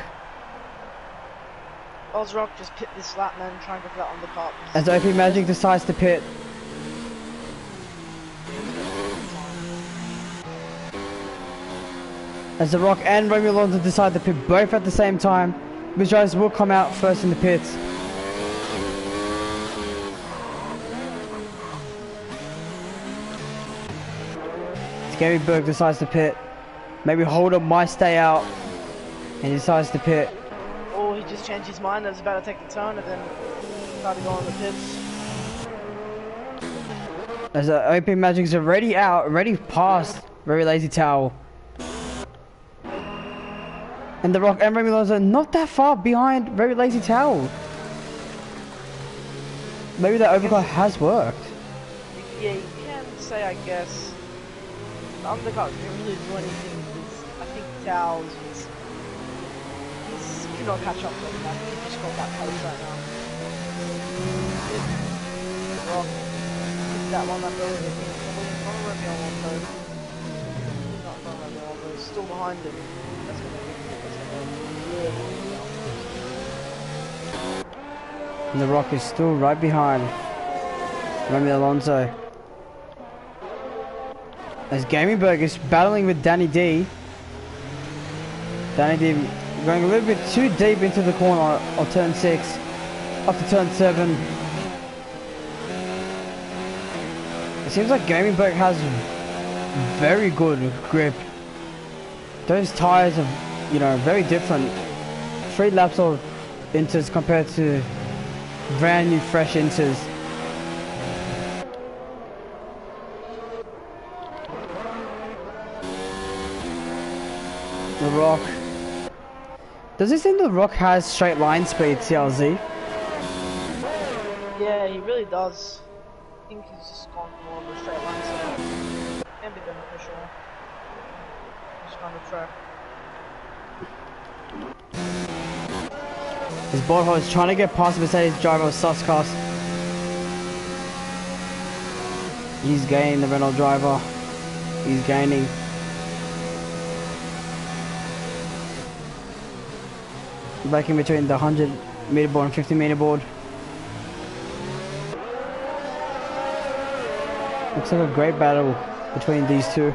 Rock just pit this lap, man, try and go for that undercut. as OP Magic decides to pit. As the Rock and Romeo Alonso decide to pit both at the same time, which drivers will come out first in the pits. Gary Berg decides to pit. Maybe Holder might stay out, and he decides to pit. Or he just changed his mind and was about to take the turn and then started going on the pits. As OP Magic's already out, already past Very Lazy Towel. And the Rock and Romeo Alonso are not that far behind Very Lazy Towel. Maybe that overcut has worked. Yeah, you can say, I guess, the undercut didn't really do anything because I think Towels could not catch up with him. I think he just got that pace right now. The Rock hit that one up earlier. He's probably in front of Romeo Alonso. Not in front of Romeo Alonso, he's still behind him. That's gonna be And the Rock is still right behind Romeo Alonso. As Gamingberg is battling with Danny D. Danny D going a little bit too deep into the corner of turn 6. Up to turn 7. It seems like Gamingberg has very good grip. Those tires are, you know, very different. 3 laps of inters compared to brand new fresh inters. The Rock. Does it seem the Rock has straight line speed, CLZ? Yeah, he really does. I think he's just gone for more of a straight line, so it can be beneficial. Just on the track. His Botthole is trying to get past the Mercedes driver of Suscast. He's gaining the Renault driver. He's gaining. Back in between the 100 meter board and 50 meter board. Looks like a great battle between these two.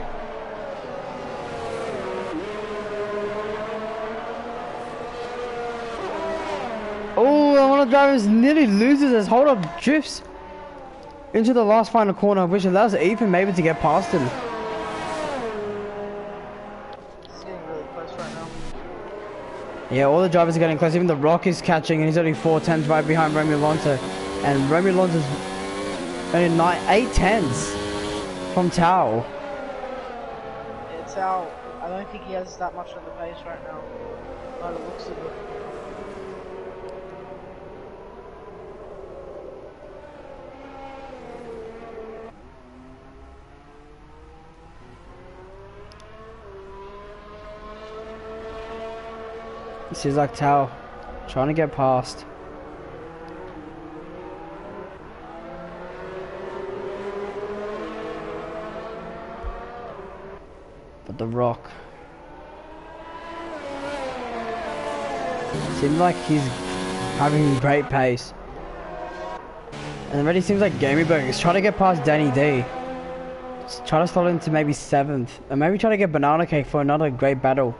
Oh, one of the drivers nearly loses as Hold Up drifts into the last final corner, which allows Ethan maybe to get past him. It's getting really close right now. Yeah, all the drivers are getting close. Even the Rock is catching, and he's only 4/10s right behind Romeo Alonso. And Romeo Alonso's only 8/10s from Tao. It's out. I don't think he has that much on the pace right now. By the looks of it. Seems like Tao trying to get past. But the Rock seems like he's having great pace. And it already seems like Gamingberg is trying to get past Danny D. Just try to slot into maybe 7th. And maybe try to get Banana Cake for another great battle.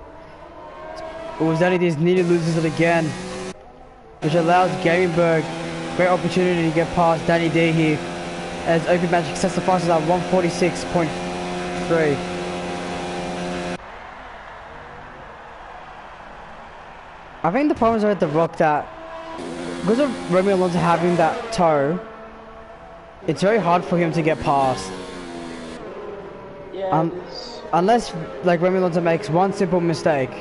Or Danny D's nearly loses it again. Which allows Gamingberg great opportunity to get past Danny D here. As OP Magic sets the fastest at 146.3. I think the problems are with the Rock that because of Romeo Alonso having that toe, it's very hard for him to get past. Yeah, it is. Unless like Romeo Alonso makes one simple mistake,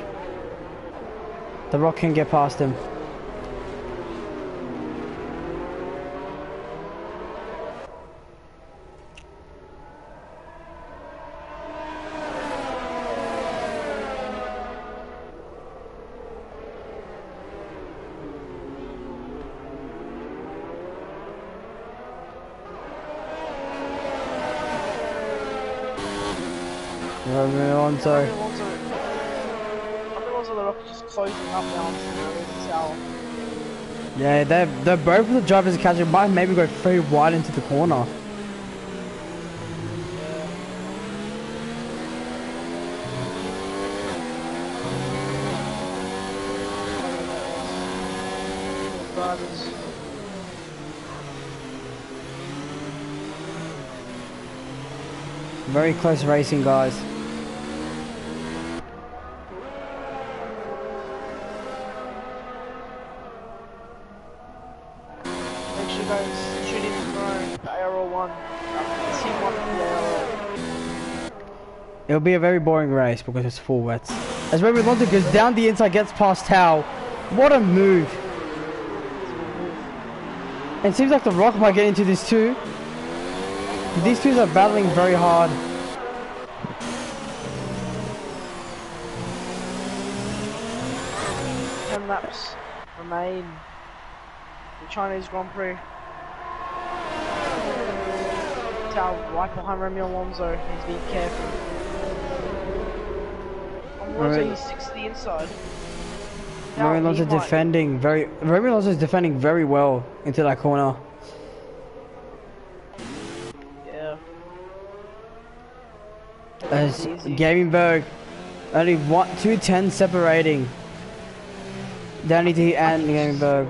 the Rock can get past him. Romeo Alonso. I think the Rock is just closing up now on the tower. Yeah, they're both of the drivers catching. Might maybe go very wide into the corner. Drivers. Very close racing, guys. Make sure you guys tune in tomorrow for ARL1. Team 1 for the ARL. It'll be a very boring race because it's full wets. As Romeo Alonso goes down the inside, gets past Tao. What a move! And it seems like the Rock might get into this too. These two are battling very hard. Ten laps remain. The Chinese Grand Prix. Tao right behind Romeo Alonso. He's being careful. Alonso, he's 6 to the inside. Romeo Alonso defending Romeo Alonso is defending very well into that corner. Yeah. As Gamingberg only 2 tenths separating Danny D and Gamingberg.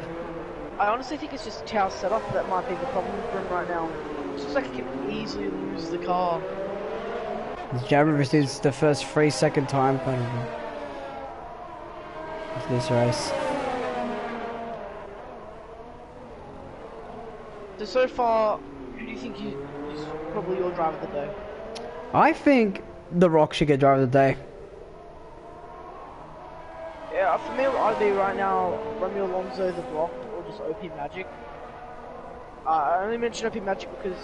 I honestly think it's just Tao's setup that might be the problem for him right now. It looks like he can easily lose the car. Jabber receives the first 3-second time penalty of this race. So far, who do you think is probably your driver of the day? I think the Rock should get driver of the day. Yeah, for me, I'd be right now Romeo Alonso, the Rock, or just OP Magic. I only mention OP Magic because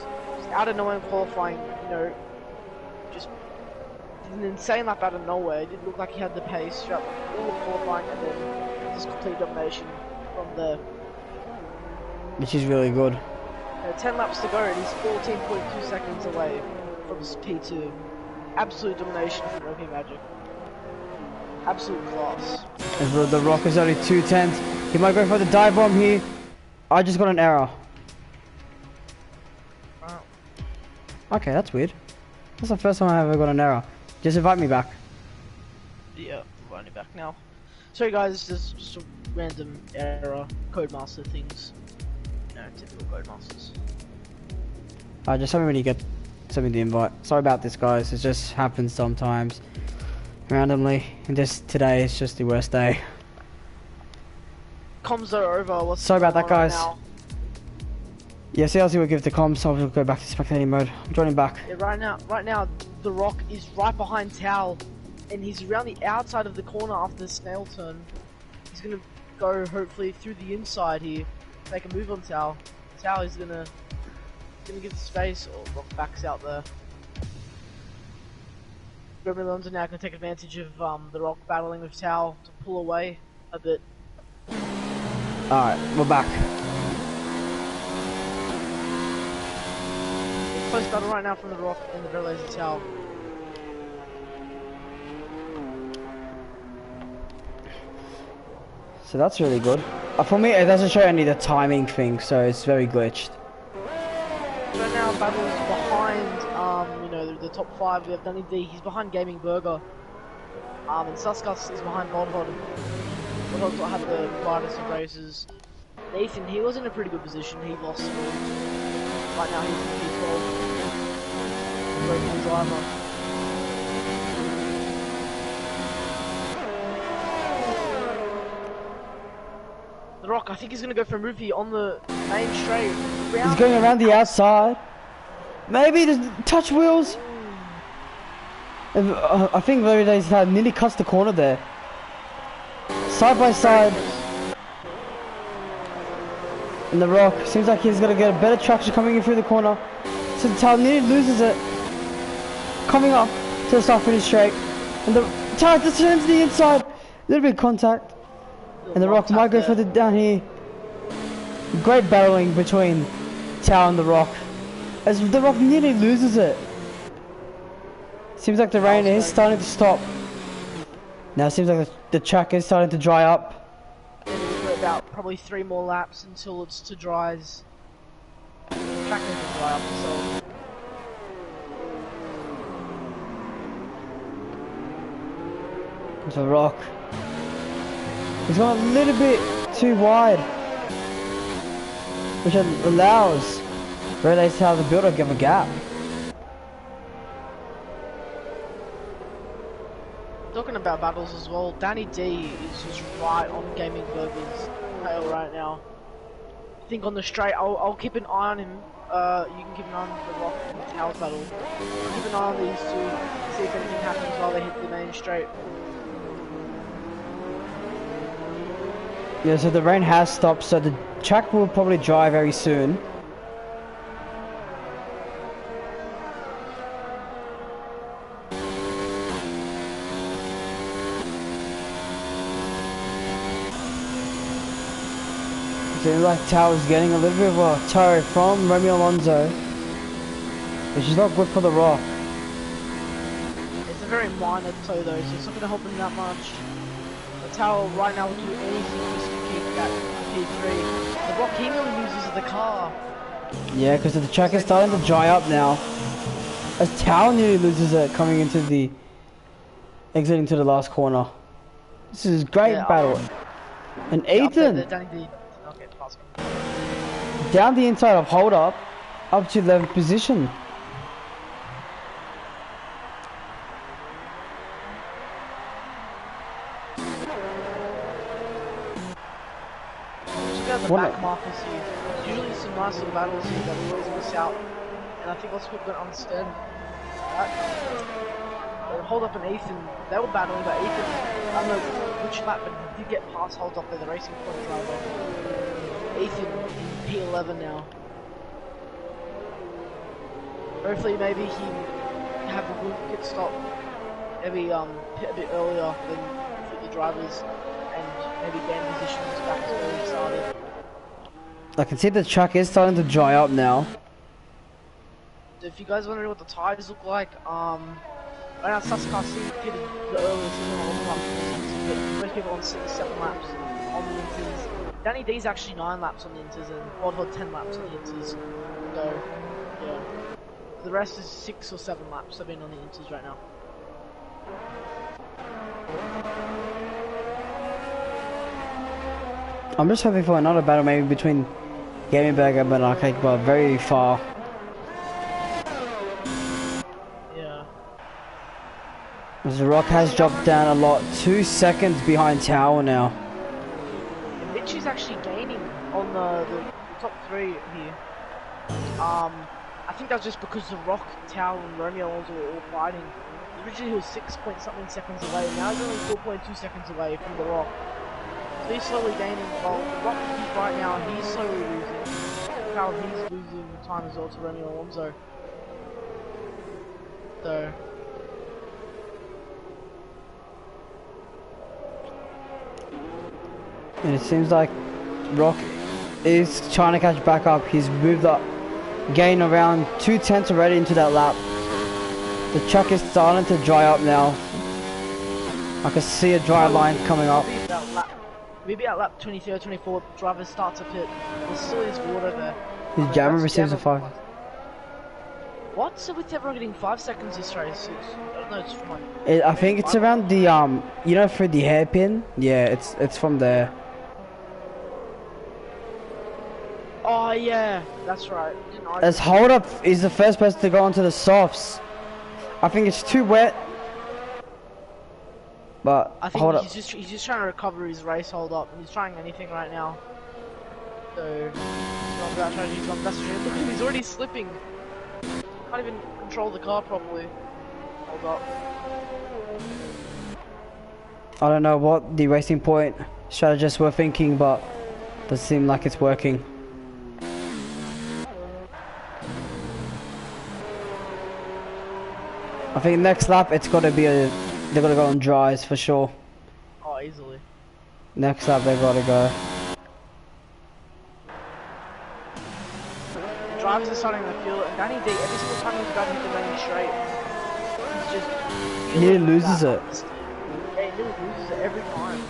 out of nowhere in qualifying, you know, just an insane lap out of nowhere. It didn't look like he had the pace throughout all of qualifying, and then just complete domination from there. Which is really good. 10 laps to go, and he's 14.2 seconds away from P2. Absolute domination from OP Magic. Absolute class. As the Rock is only 2 tenths. He might go for the dive bomb here. I just got an error. Wow. Okay, that's weird. That's the first time I ever got an error. Just invite me back. Yeah, I'm running back now. Sorry guys, there's just a random error, Codemaster things. You know, typical Codemasters. Just tell me when you get the invite. Sorry about this, guys. It just happens sometimes. Randomly. And just today is just the worst day. Comms are over. What's Sorry about that, right guys. now? Yeah, CLC will give the comms, so I'll go back to spectating mode. I'm joining back. Yeah, right now, the Rock is right behind Tao, and he's around the outside of the corner after the snail turn. He's gonna go hopefully through the inside here, make a move on Tao. Tao is gonna give the space, or Rock backs out there. Romeo Alonso now can take advantage of the Rock battling with Tao to pull away a bit. Alright, we're back. Close battle right now from the Rock and the very lazy Tao. So that's really good. For me, it doesn't show any of the timing thing, so it's very glitched. So now Battle's behind, you know, the top 5. We have Danny D, he's behind Gaming Burger. And Suskus is behind Bodhod. Bodhod's not had the brightest of races. Nathan, he was in a pretty good position, he lost. Right now he's in P12. Very good driver. The Rock, I think he's going to go for Rupee on the main straight. He's going around the outside. Maybe the touch wheels. I think he's nearly cuts the corner there. Side by side. And the Rock seems like he's going to get a better traction coming in through the corner. So the Tower nearly loses it. Coming up to the start finish straight. And the Tower just turns to the inside. A little bit of contact. And the Rock might go further down here. Great battling between Tower and the Rock. As the Rock nearly loses it. Seems like the rain is starting to stop. Now it seems like the track is starting to dry up. About probably 3 more laps until it's to dries. The track is to dry up, so. The Rock. He's gone a little bit too wide, which allows Relays to have the builder give a gap. Talking about battles as well, Danny D is just right on Gaming Burger's tail right now. I think on the straight, I'll keep an eye on him. You can keep an eye on the Rock and the Towers battle. Keep an eye on these two, see if anything happens while they hit the main straight. Yeah, so the rain has stopped, so the track will probably dry very soon. Seems like Tower's getting a little bit of a tow from Romeo Alonso, which is not good for the Rock. It's a very minor tow though, so it's not going to help him that much. The Tower right now will do anything just to keep that P3. The Rock, he nearly loses the car. Yeah, because the track is starting to dry up now. As Tower nearly loses it coming into the... exiting to the last corner. This is a great battle. And Ethan! Down the inside of hold up to 11th position. Check out the back markers here. There's usually some nice little battles here that we always miss out, and I think lots of people don't understand that. Hold up and Ethan, they were battling, but Ethan, I don't know which lap, but he did get past hold up there, the racing point driver. Ethan in P11 now. Hopefully maybe he have a good pit stop, maybe pit a bit earlier than the drivers, and maybe gain positions back to where he started. I can see the track is starting to dry up now. If you guys want to know what the tires look like, right now Suskas pitted the earliest season on the but most people on 6-7 laps on the inters. Danny D's actually 9 laps on the inters and Bodhod 10 laps on the inters. So, yeah. The rest is 6 or 7 laps they've been on the inters right now. I'm just hoping for another battle maybe between Gaming Burger and Arcade Bar very far. Yeah. As the Rock has dropped down a lot, 2 seconds behind Tower now. And Mitch is actually gaining on the top 3 here. I think that's just because the Rock, Tower and Romeo Alonso were all fighting. Originally he was 6-point-something seconds away, now he's only 4.2 seconds away from the Rock. So he's slowly gaining, while the Rock right now, he's slowly losing. Tower, he's losing time as well to Romeo Alonso. So... And it seems like Rock is trying to catch back up. He's moved up, gained around 2/10 already into that lap. The track is starting to dry up now. I can see a dry line coming up. maybe at lap 23 or 24, driver starts a pit. There still is water there. His jammer receives a 5. What? So with everyone getting 5 seconds this race? I don't know, it's from like... I think it's around the, you know, for the hairpin? Yeah, it's from there. Oh yeah, that's right. As hold up is the first person to go onto the softs. I think it's too wet. But I think hold he's up. just trying to recover his race hold up. He's trying anything right now. So that's true. Look at him, he's already slipping. Can't even control the car properly. Hold up. I don't know what the racing point strategists were thinking, but it doesn't seem like it's working. I think next lap it's got to be a, they're gonna go on dries for sure. Oh, easily. Next lap they've got to go. The drivers are starting to feel it. And Danny D, every single time he's about to hit the running straight, he's just... He nearly loses it. Yeah, he nearly loses it every time.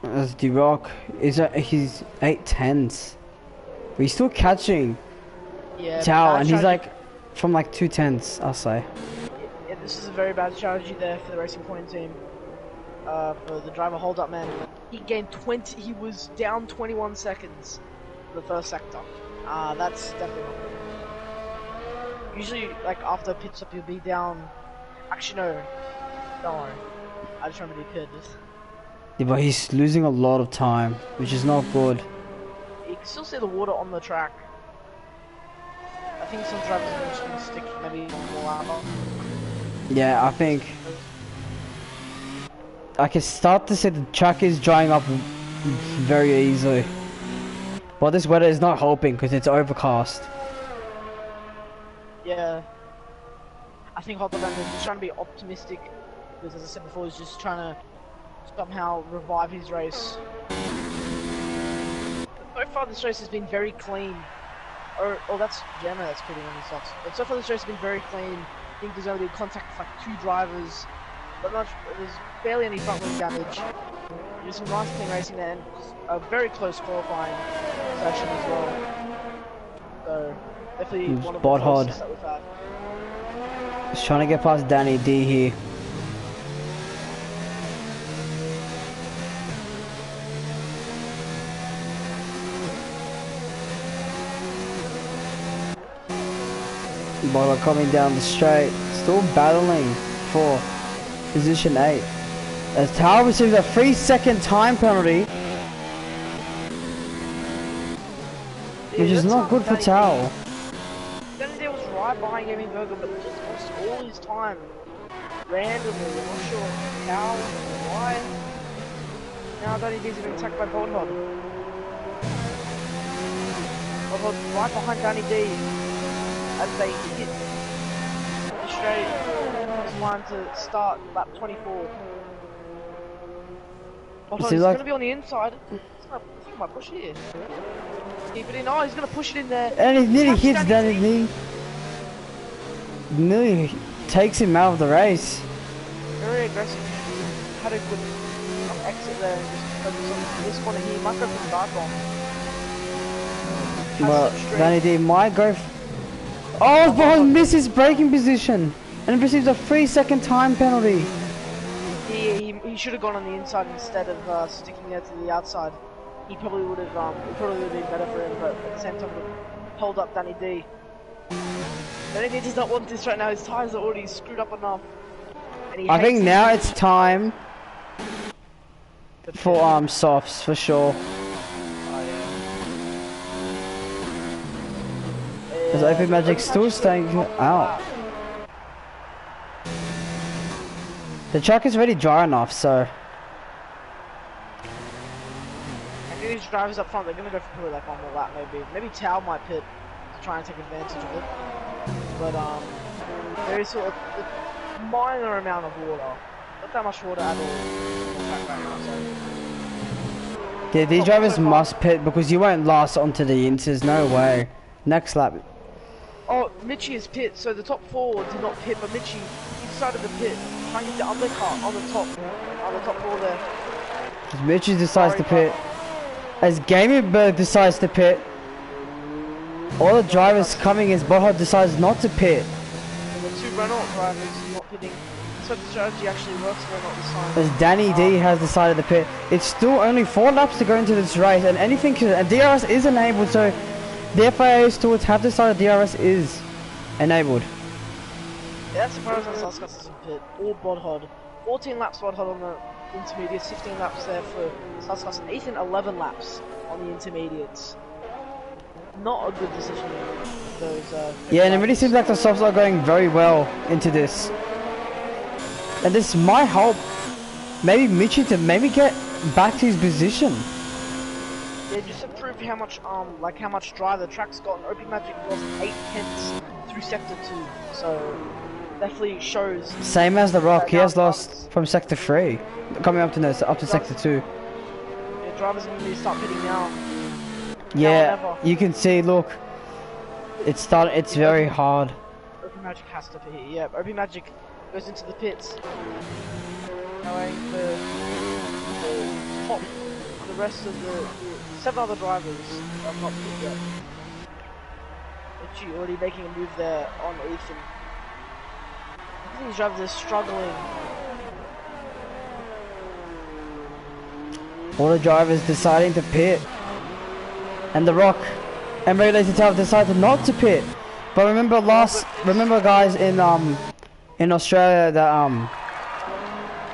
As D-Rock, he's 8/10s. But he's still catching Tao, and he's like from like 2/10s, I'll say. Yeah, this is a very bad strategy there for the Racing Point team. For the driver hold up man. He gained 20, he was down 21 seconds for the first sector. That's definitely not good. Usually, like after a pit stop, you'll be down. Actually, no. Don't worry. I just remember he pitted. Yeah, but he's losing a lot of time, which is not good. You can still see the water on the track. I think some drivers are just going to stick maybe more armor. Yeah, I think I can start to see the track is drying up very easily. But this weather is not helping because it's overcast. Yeah. I think Hot Dog is just trying to be optimistic because, as I said before, he's just trying to somehow revive his race. So far this race has been very clean. Or that's Gemma that's putting on his socks. But so far this race has been very clean. I think there's only been contact with like 2 drivers. But there's barely any front wing damage. There's some nice clean racing there and a very close qualifying session as well. So definitely one of the closest that we've had. He's trying to get past Danny D here. Bottle coming down the straight, still battling for position 8. As Tao receives a 3-second time penalty, which is not good for Tao. Danny D was right behind Gaming Burger, but just lost all his time randomly. I'm not sure how or why. Now Danny D's being attacked by Boldhod. Boldhod right behind Danny D. As they hit the straight, just wanted to start lap 24. Oh, he's going to be on the inside. He's going to push it here. Keep it in. Oh, he's going to push it in there. And he nearly hits Danny D. Nearly takes him out of the race. Very aggressive. Had a good exit there and just focus on this corner here. Might go for the dive bomb. Well, Danny D might go. Oh, Bold misses braking position and receives a 3-second time penalty. He should have gone on the inside instead of sticking there to the outside. He probably would have been better for him, but at the same time would have held up Danny D. Danny D does not want this right now. His tyres are already screwed up enough. And I think now it's time for softs for sure. Because Open Magic's still staying out. The track is already dry enough, so. I think these drivers up front, they're going to go for probably like one more lap maybe. Maybe Tao might pit to try and take advantage of it. But there is sort of a minor amount of water. Not that much water at all. Yeah, these drivers must pit because you won't last onto the inters, no way. Next lap. Oh, Mitchie is pit, so the top four did not pit, but Mitchie, he decided to pit, trying to get the undercut on the top four there. As Mitchie decides to pit, as Gamerberg decides to pit, all the drivers coming as Bohod decides not to pit. And the two Renault drivers not pitting, so the strategy actually works for Renault this time. As Danny D has decided to pit, it's still only 4 laps to go into this race, and anything can, and DRS is enabled, so the FIA stewards have decided DRS is enabled. Yeah, that's surprising that Saskas isn't pit, or Bodhod. 14 laps Bodhod on the intermediates, 15 laps there for Saskas, and Ethan 11 laps on the intermediates. Not a good decision. Those. Yeah, and it really seems like the softs are going very well into this. And this might help maybe Michi to maybe get back to his position. Yeah, just to prove how much how much dry the track's gotten. OP Magic lost 8/10 through sector 2, so definitely shows. Same as the Rock, he has lost from sector 3, coming up to sector 2. Yeah, drivers need to start pitting now. Yeah, you can see. Look, it's very hard. OP Magic has to pit. Yeah, OP Magic goes into the pits. Now aiming for the top. The rest of the 7 other drivers have not pit yet. Actually, already making a move there on Ethan. I think these drivers are struggling. All the drivers deciding to pit, and the Rock and Ray Lazy Tower decided not to pit. But remember guys in Australia that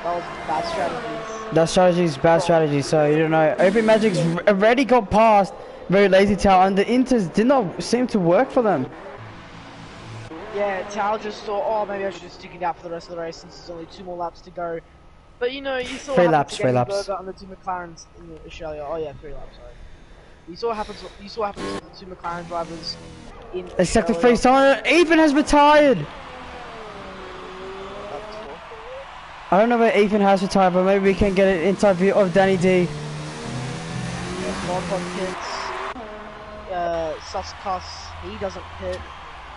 That was bad strategies. that strategy is bad strategy. So you don't know. Open Magic's already got past Very Lazy Tower, and the Inters did not seem to work for them. Yeah, Tao just thought, oh, maybe I should just stick it out for the rest of the race since there's only 2 more laps to go. But you know, you saw 3 laps, 3 laps. On the 2 McLarens in Australia. Oh yeah, 3 laps. Sorry. You saw what happens to the 2 McLaren drivers in Sector 3, someone Ethan has retired. I don't know where Ethan has retired, but maybe we can get an inside view of Danny D. Suskas, he doesn't pit.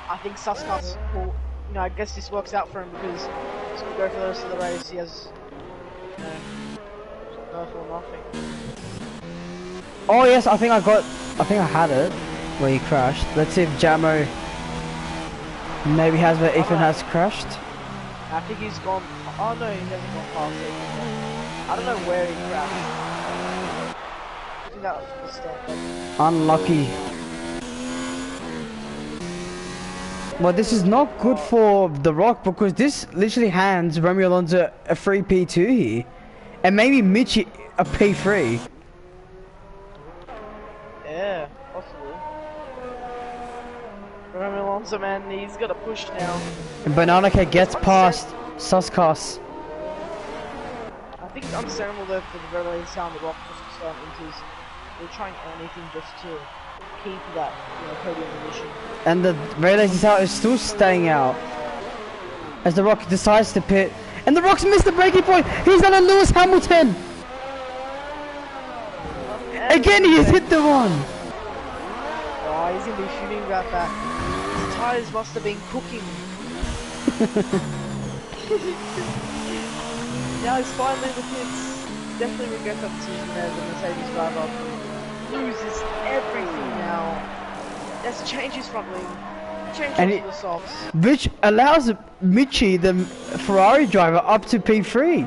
I think Suskas will, you know, I guess this works out for him because he's going to go for the rest of the race. He has, you know, no for nothing. Oh yes, I think I had it where he crashed. Let's see if Jamo maybe has where Ethan has crashed. I think he's gone. Oh no, he hasn't gone past it. I don't know where he crashed. I think that was the mistake. Unlucky. Well, this is not good for The Rock because this literally hands Romeo Alonso a free P2 here. And maybe Mitchie a P3. Yeah, possibly. Romeo Alonso, man, he's got to push now. And Banana Cake gets past Suskas. I think it's understandable though for the very sound The Rock just to start into they're trying anything just to keep that, you know, podium position. And the Ray Lazy Tower is still staying out as The Rock decides to pit. And The Rock's missed the breaking point. He's gonna lose Hamilton. Again, he's hit the one. Oh, he's gonna be fuming about that. His tires must have been cooking. Now he's finally in the pits. Definitely regrets that decision there, the Mercedes driver. Loses everything now. Has to change his front wing. Change all the softs. Which allows Michi, the Ferrari driver, up to P3.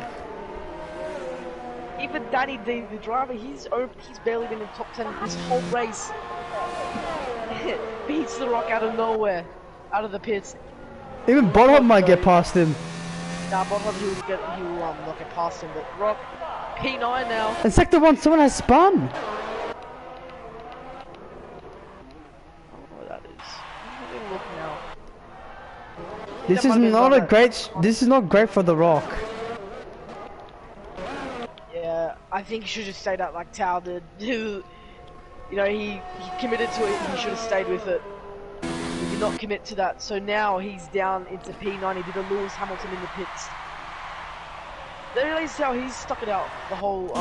Even Danny D, the driver, he's barely been in top 10 this whole race. Beats The Rock out of nowhere, out of the pits. Even Bonham might get past him. Nah, Bonham he will not get past him, but Rock P9 now. In Sector 1, someone has spun. This is not great for The Rock. Yeah, I think he should have stayed out like Tao did. You know, he committed to it, he should have stayed with it. He did not commit to that, so now he's down into P9. He did a Lewis Hamilton in the pits. They realize how he's stuck it out the whole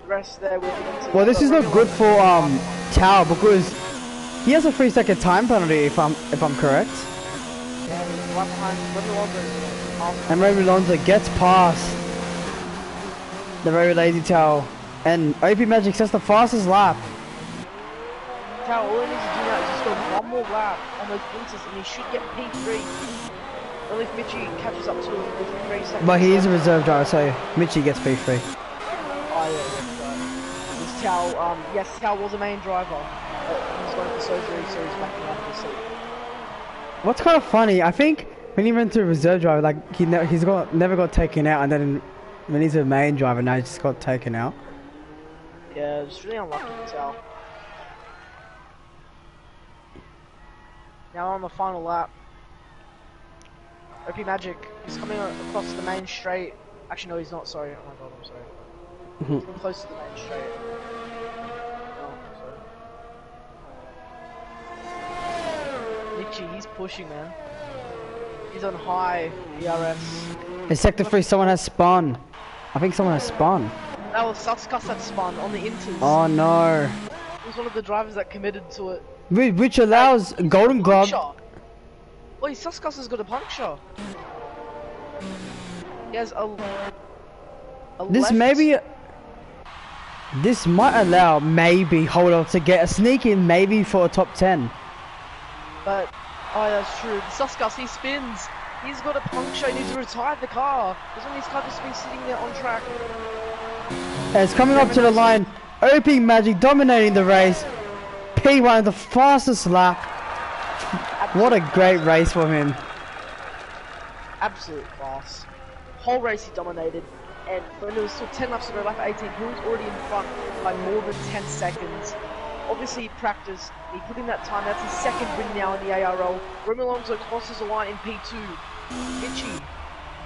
rest there with him. Well, this is not good for Tao because He has a 3-second time penalty if I'm correct. Yeah, he's right behind Remy Lonzo. And Remy Lonzo gets past the very lazy tail. And OP Magic sets the fastest lap. Tao, all he needs to do now is just go one more lap on those blitzes and he should get P3. Only if Mitchie catches up to him with 3 seconds. But he is a reserve driver, so Mitchie gets P3. Oh yeah, that's right. This Tao, yes, Tao was a main driver. But he's going for surgery, so he's backing out of the seat. What's kind of funny, I think when he went to a reserve driver, like he's never got taken out, and then when he's a main driver, now he just got taken out. Yeah, it's really unlucky for Tao. Now on the final lap. OP Magic is coming across the main straight. Actually, no, he's not. Sorry. Oh my god, I'm sorry. He's getting close to the main straight. Oh, I'm sorry. Nichi, he's pushing, man. He's on high ERS. In Sector 3, someone has spun. I think someone has spun. That was Suskus that spun on the inters. Oh no. He was one of the drivers that committed to it. Which allows Golden Glove. Wait, Suskus has got a puncture. He has a This left. This might allow hold on, to get a sneak in maybe for a top 10. But, oh that's true. Suskus, he spins. He's got a puncture. He needs to retire the car. Doesn't his car just been sitting there on track? And it's coming up to the line. OP Magic dominating the race. P1 the fastest lap. What a great race for him. Absolute class. Whole race he dominated. And when there was still 10 laps to go, lap 18, he was already in front by more than 10 seconds. Obviously he practiced, he put in that time, that's his second win now in the ARL. Remy Lonzo crosses the line in P2. Mitchie,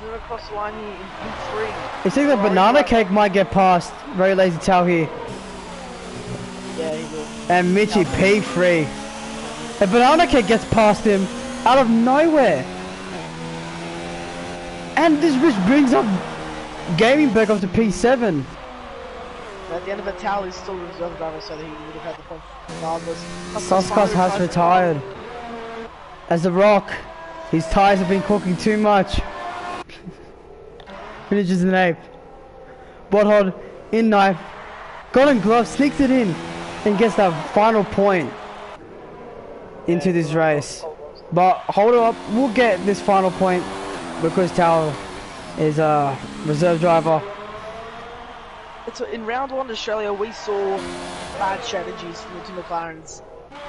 going across the line here in P3. It seems like Banana Cake might get past very lazy tail here. Yeah, he will. And Mitchie P3. And Banana Cake gets past him out of nowhere. And this which brings up Gaming back up to P7. At the end of the towel, he's still a reserve driver, so that he would have had the point regardless. Suskas has retired. As the Rock, his tyres have been cooking too much. Finishes in 8th. Botthod in 9th. Golden Glove sneaks it in and gets that final point into this race. But hold up, we'll get this final point because Tower is a reserve driver. So in round 1 Australia, we saw bad strategies from the two McLarens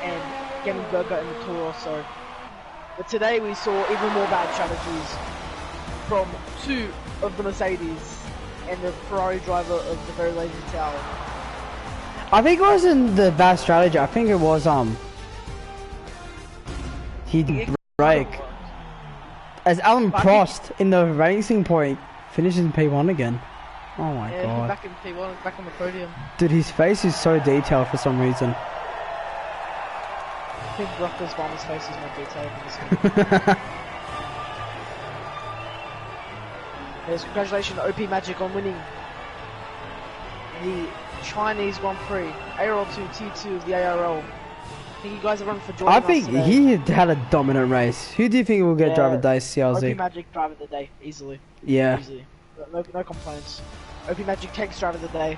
and getting Burger and the Toro Rosso. But today we saw even more bad strategies from 2 of the Mercedes and the Ferrari driver of the very lazy Tower. I think it wasn't the bad strategy. I think it was he brake. As Alan Prost in the racing point finishes in P1 again. Oh my god. Back in P1, back on the podium. Dude, his face is so detailed for some reason. I think Brock's bomber's face is more detailed than this one. Yes, congratulations to OP Magic on winning the Chinese Grand Prix, ARL2 T2 of the ARL. Thank you guys everyone for joining us today. He had a dominant race. Who do you think will get driver of the day, CLZ? OP Magic driver of the day, easily. Yeah. Easily. No complaints. OP Magic takes driver of the day.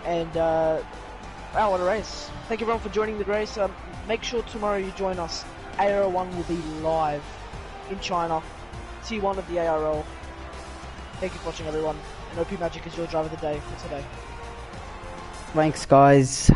And, wow, what a race. Thank you everyone for joining the race. Make sure tomorrow you join us. ARL1 will be live in China. T1 of the ARL. Thank you for watching everyone. And OP Magic is your driver of the day for today. Thanks guys.